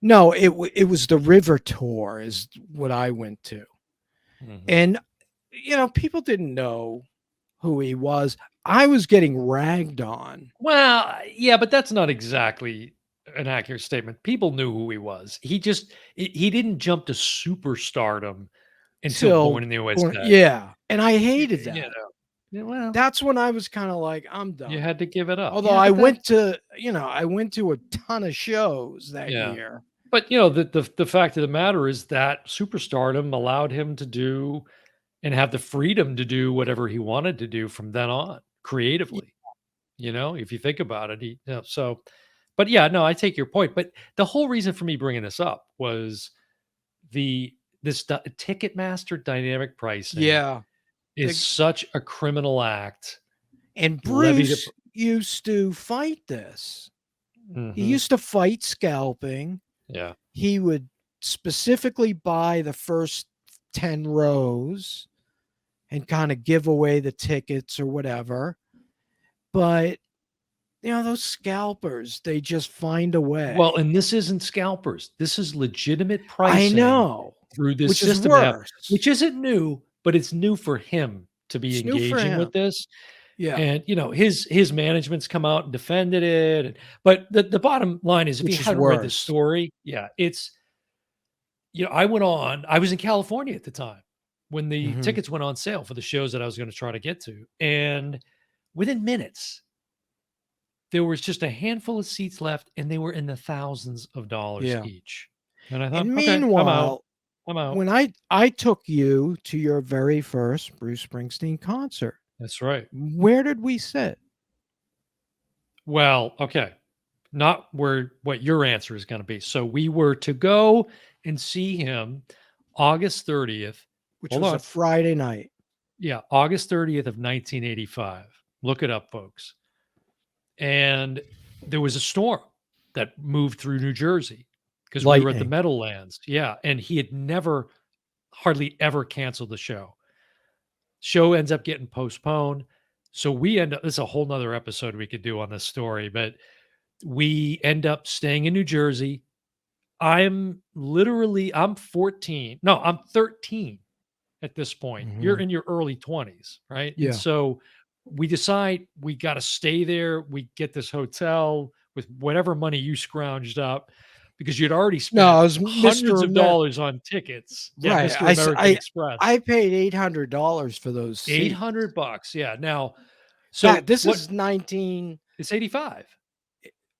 no, it was the River Tour is what I went to.
Mhm.
And people didn't know who he was. I was getting ragged on.
Well, yeah, but that's not exactly an accurate statement. People knew who he was. He didn't jump to superstardom until
Till
Born in the
Born
USA.
yeah, and I hated
You
that.
know. Yeah, well,
That's when I was kinda like, "I'm
you
done."
had to give it up.
Although
Yeah,
I
but that
went to I went to a ton of shows that
yeah.
year.
But, the fact of the matter is that superstardom allowed him to do and have the freedom to do whatever he wanted to do from then on
Y
creatively. If you think about it, so but yeah, no, I take your point. But the whole reason for me bringing this up was the this Ticketmaster dynamic pricing
yeah,
is
the
such a criminal act
and
levied.
Bruce used to fight this. He
Mhm,
used to fight scalping.
yeah.
He would specifically buy the first 10 rows and kinda give away the tickets or whatever, but those scalpers, they just find a
Well,
way.
and this isn't scalpers. This is legitimate
I
pricing
know,
through this
which is
system they have,
worse.
which isn't new, but it's new for him to be
It's new for
engaging
him.
with this.
Yeah,
And, his management's come out and defended it. But the bottom line is, if you
which is
hadn't read this
worse.
story, yeah, I was in California at the time when the
Mhm.
tickets went on sale for the shows that I was going to try to get to. And within minutes, there was just a handful of seats left, and they were in the thousands of dollars
Yeah.
each. And I thought,
And
okay, I'm out.
meanwhile,
I'm out.
when I took you to your very first Bruce Springsteen concert,
That's right.
where did we sit?
Well, okay. Not where what your answer is going to be. So we were to go and see him August 30th.
Which
Hold
was a
on.
Friday night.
Yeah, August 30th of 1985. Look it up, folks. And there was a storm that moved through New Jersey because we were at the
Lightning.
Meadowlands. Yeah, and he had never hardly ever canceled the show. Show ends up getting postponed. So we end up this is a whole nother episode we could do on this story, but we end up staying in New Jersey. I'm 14. No, I'm 13 at this point. You're
Mhm.
in your early 20s, right? And
Yeah.
so we decide we got to stay there. We get this hotel with whatever money you scrounged up because you'd already
No,
spent
I was
hundreds
Mr.
of
Amer
dollars on tickets. Yeah,
right.
Mr. American Express.
I paid $800 for those seats.
$800. Yeah. Now,
That
so
this
what
is 19
it's 85.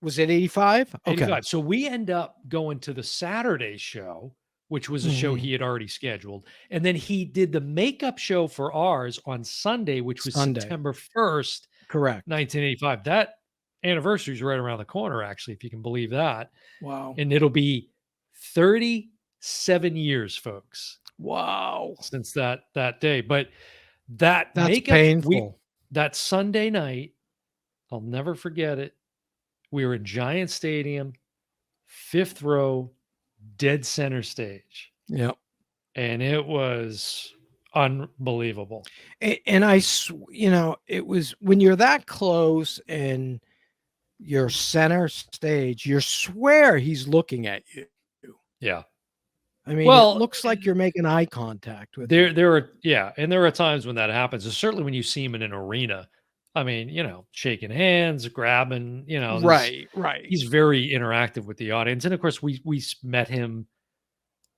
was it 85? Okay.
85. So we end up going to the Saturday show, which was a show
Mhm.
he had already scheduled. And then he did the makeup show for ours on Sunday, which was
Sunday.
September 1st,
Correct.
1985. That anniversary is right around the corner, actually, if you can believe that.
Wow.
And it'll be 37 years, folks,
Wow.
since that day. But That
That's
makeup,
painful.
that Sunday night, I'll never forget it. We were in Giant Stadium, 5th row, dead center stage,
Yep.
and it was unbelievable.
And it was when you're that close and you're center stage, you swear he's looking at you.
Yeah.
I mean, it
Well,
looks like you're making eye contact with him.
there are and there are times when that happens, and certainly when you see him in an arena. I mean, shaking hands, grabbing,
Right.
he's very interactive with the audience, and of course, we met him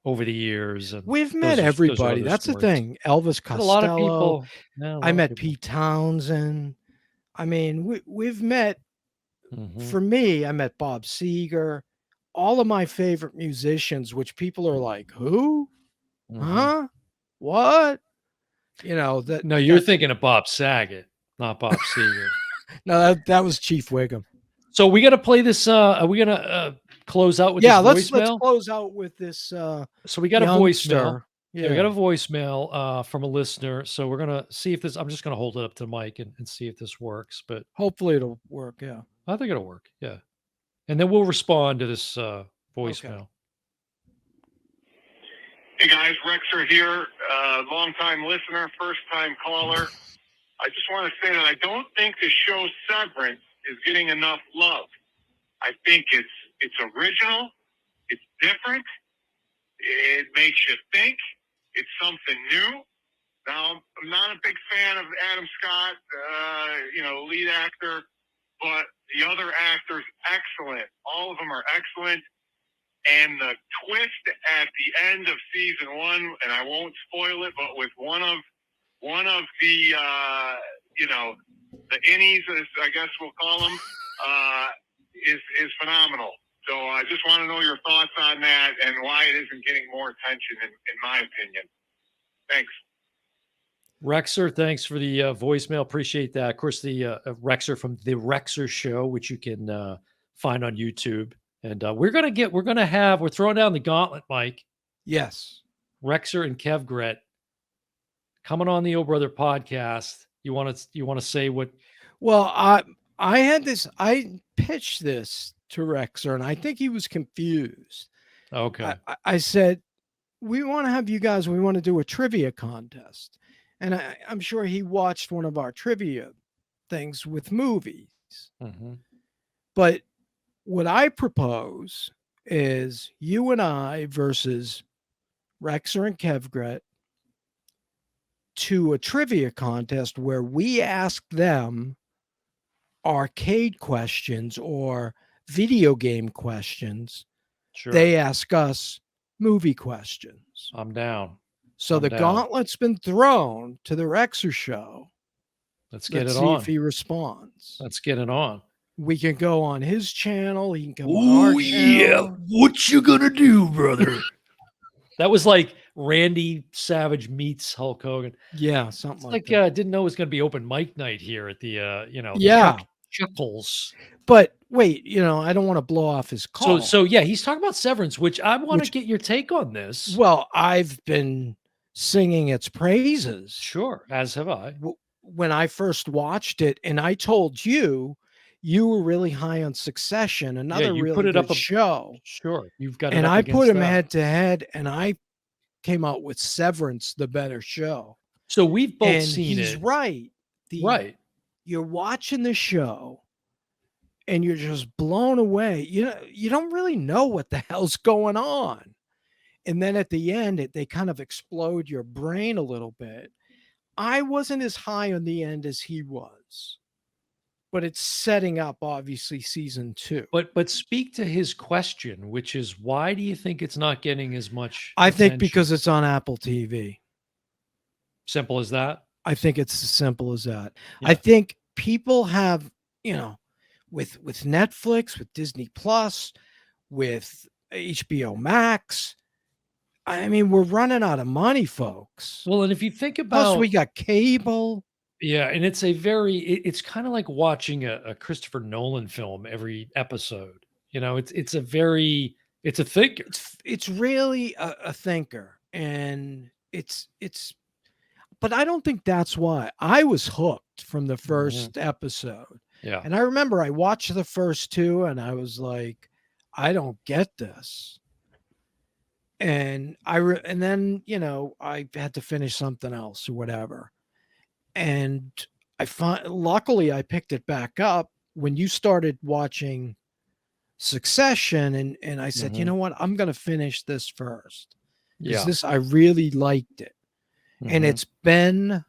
over the years, and
We've met
those are
everybody.
other
That's the
stories.
thing. Elvis
But a lot of
Costello.
people, yeah, a
I
lot of
met
people.
Pete Townsend. I mean, we've met.
Mhm,
For me, I met Bob Seger. All of my favorite musicians, which people are like, who?
mhm.
Huh? What? That
No, you're thinking of Bob Saget, not Bob Seger.
no, that was Chief Wiggum.
So we got to play this. Are we gonna close out with
Yeah,
this
let's
voicemail?
close out with this
So we got a voicemail.
youngster.
Yeah, we got a
Yeah.
voicemail from a listener. So we're gonna see if this. I'm just gonna hold it up to the mic and see if this works. But
Hopefully it'll work. Yeah.
I think it'll work. Yeah, and then we'll respond to this voicemail.
Hey guys, Rexer here, long-time listener, first-time caller. I just want to say that I don't think the show Severance is getting enough love. I think it's original, it's different, it makes you think, it's something new. Now, I'm not a big fan of Adam Scott, lead actor, but the other actors, excellent. All of them are excellent. And the twist at the end of season 1, and I won't spoil it, but with one of the the innies, as I guess we'll call them, is phenomenal. So I just want to know your thoughts on that and why it isn't getting more attention, in my opinion. Thanks.
Rexer, thanks for the voicemail. Appreciate that. Of course, the Rexer from the Rexer Show, which you can find on YouTube. And we're throwing down the gauntlet, Mike.
Yes.
Rexer and Kev Gret coming on the Oh Brother podcast. You want to say what?
Well, I pitched this to Rexer, and I think he was confused.
Okay.
I said, we want to have you guys, we want to do a trivia contest. And I'm sure he watched one of our trivia things with movies.
Mm-hmm.
But what I propose is you and I versus Rexer and Kevgret to a trivia contest where we ask them arcade questions or video game questions.
Sure.
They ask us movie questions.
I'm down.
So the gauntlet's been thrown to the Rexer Show.
Let's get it
see
on.
if he responds.
Let's get it on.
We can go on his channel. He can come on our channel.
What you gonna do, brother? That was like Randy Savage meets Hulk Hogan.
Yeah, something
like
that.
Didn't know it was going to be open mic night here at the
yeah.
Chuckles.
But wait, I don't want to blow off his call.
So yeah, he's talking about Severance, which I want to get your take on this.
Well, I've been singing its praises.
Sure, as have I.
When I first watched it, and I told you were really high on Succession, another
you
really
put it
good
up
show.
Sure, you've got it.
And
up
I put him
that.
head to head, and I came out with Severance, the better show.
So we've both
and
seen
he's
it.
Right.
Right.
You're watching the show, and you're just blown away. You don't really know what the hell's going on. And then at the end, they kind of explode your brain a little bit. I wasn't as high on the end as he was, but it's setting up, obviously, season 2.
But speak to his question, which is, why do you think it's not getting as much
I
attention?
think because it's on Apple TV.
Simple as that?
I think it's as simple as that.
Yeah.
I think people have, with Netflix, with Disney Plus, with HBO Max, I mean, we're running out of money, folks.
Well, and if you think about,
plus we got cable.
Yeah, and it's it's kind of like watching a Christopher Nolan film every episode. It's a thinker.
It's really a thinker, and it's but I don't think that's why. I was hooked from the first episode.
Yeah.
And I remember I watched the first two and I was like, I don't get this. And and then, you know, I had to finish something else or whatever. And luckily I picked it back up when you started watching Succession, and I said, you know what, I'm going to finish this first.
Yeah.
This, I really liked it. And it's Ben,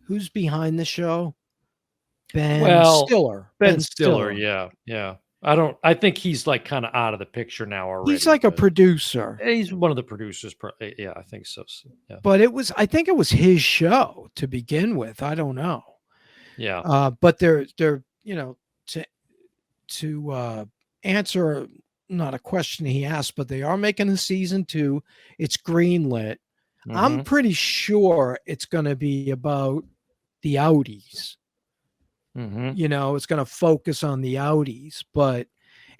who's behind the show? Ben Stiller.
Ben Stiller. Yeah. Yeah. I think he's like kind of out of the picture now already.
He's like a producer.
He's one of the producers. Yeah, I think so. Yeah.
But I think it was his show to begin with. I don't know.
Yeah.
But they're, you know, to answer not a question he asked, but they are making a season 2. It's greenlit. I'm pretty sure it's going to be about the Audis. You know, it's going to focus on the Audis,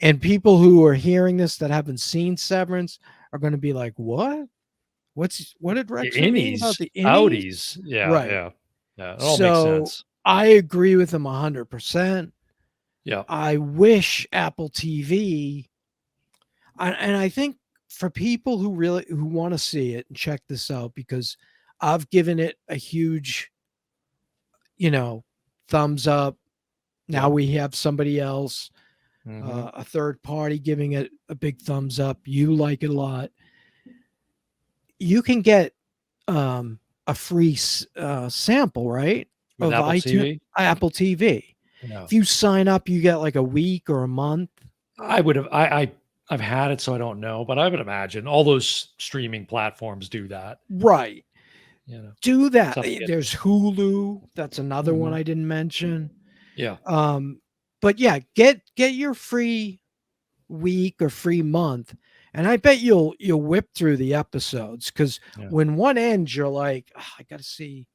and people who are hearing this that haven't seen Severance are going to be like, what did Rex mean about the
Audis? Yeah.
Right.
Yeah. It all makes sense.
I agree with him 100%.
Yeah.
I wish Apple TV, and I think for people who want to see it and check this out, because I've given it a huge, you know, thumbs up. Now we have somebody else, a third party giving it a big thumbs up. You like it a lot. You can get a free sample, right?
With
of
Apple
Apple TV.
Yeah.
If you sign up, you get like a week or a month.
I would have. I've had it, so I don't know, but I would imagine all those streaming platforms do that.
Right.
You know,
do that. There's Hulu. That's another one I didn't mention.
Yeah.
But yeah, get your free week or free month, and I bet you'll whip through the episodes, because when one ends, you're like, I got to see.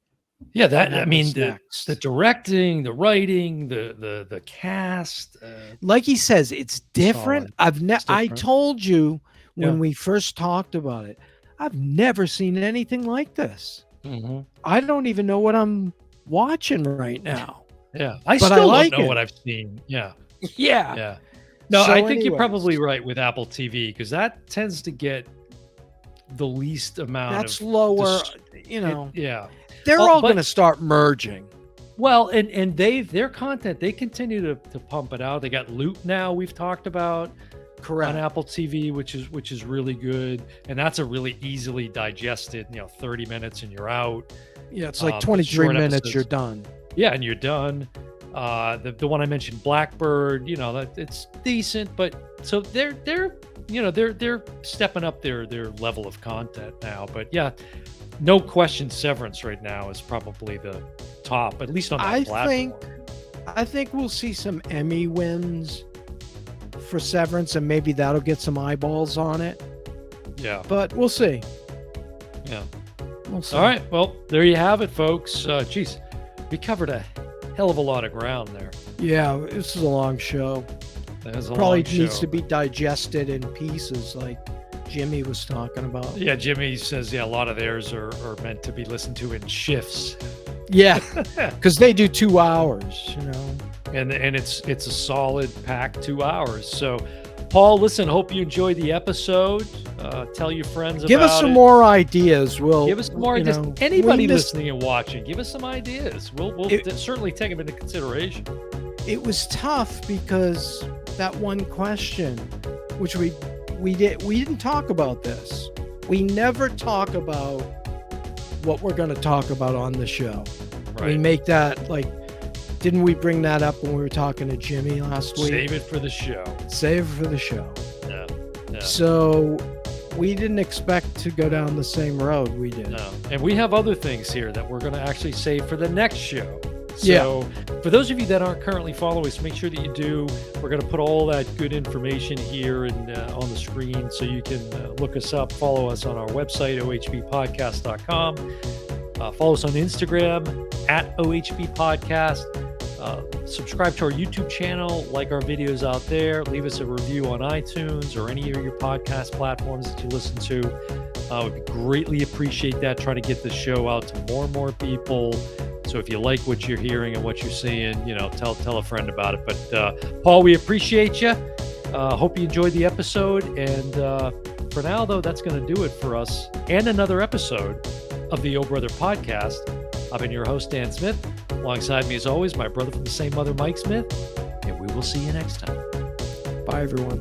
Yeah, the directing, the writing, the cast.
Like he says, it's different.
Solid.
I told you when we first talked about it, I've never seen anything like this. I don't even know what I'm watching right now.
Yeah, I still don't know what I've seen. Yeah.
Yeah.
No, I think you're probably right with Apple TV, because that tends to get the least amount.
That's lower. You know.
They're
all going to start merging.
Well, and their content, they continue to pump it out. They got Loot now, we've talked about.
Correct.
On Apple TV, which is really good, and that's a really easily digested, 30 minutes and you're out.
Yeah, it's like 23 minutes, episodes. You're done.
Yeah, and you're done. The one I mentioned, Blackbird, that it's decent, but so they're stepping up their level of content now. But yeah, no question, Severance right now is probably the top, at least on that platform.
I think we'll see some Emmy wins for Severance, and maybe that'll get some eyeballs on it.
Yeah,
but we'll see.
Yeah,
we'll see.
All right, well, there you have it, folks. Geez, we covered a hell of a lot of ground there.
Yeah, this is a long show. Probably needs to be digested in pieces, like Jimmy was talking about.
Yeah, Jimmy says a lot of theirs are meant to be listened to in shifts.
Yeah, because they do 2 hours,
and it's a solid packed 2 hours. So, Paul, listen, hope you enjoyed the episode. Tell your friends
give us some more ideas.
Give us some more ideas. Anybody listening and watching, give us some ideas. We'll certainly take them into consideration.
It was tough because that one question, which we didn't talk about this. We never talk about what we're going to talk about on the show. Right. We make that didn't we bring that up when we were talking to Jimmy last week?
Save it for the show.
Yeah. So we didn't expect to go down the same road we did.
No. And we have other things here that we're going to actually save for the next show. So for those of you that aren't currently following us, make sure that you do. We're going to put all that good information here and on the screen, so you can look us up, follow us on our website, ohbpodcast.com. Follow us on Instagram at ohbpodcast. Subscribe to our YouTube channel, like our videos out there, leave us a review on iTunes or any of your podcast platforms that you listen to. We greatly appreciate that. Try to get the show out to more and more people. So if you like what you're hearing and what you're seeing, tell a friend about it. But Paul, we appreciate you. Hope you enjoyed the episode. And for now, though, that's going to do it for us and another episode of the Oh Brother Podcast. I've been your host, Dan Smith. Alongside me, as always, my brother from the same mother, Mike Smith. And we will see you next time.
Bye, everyone.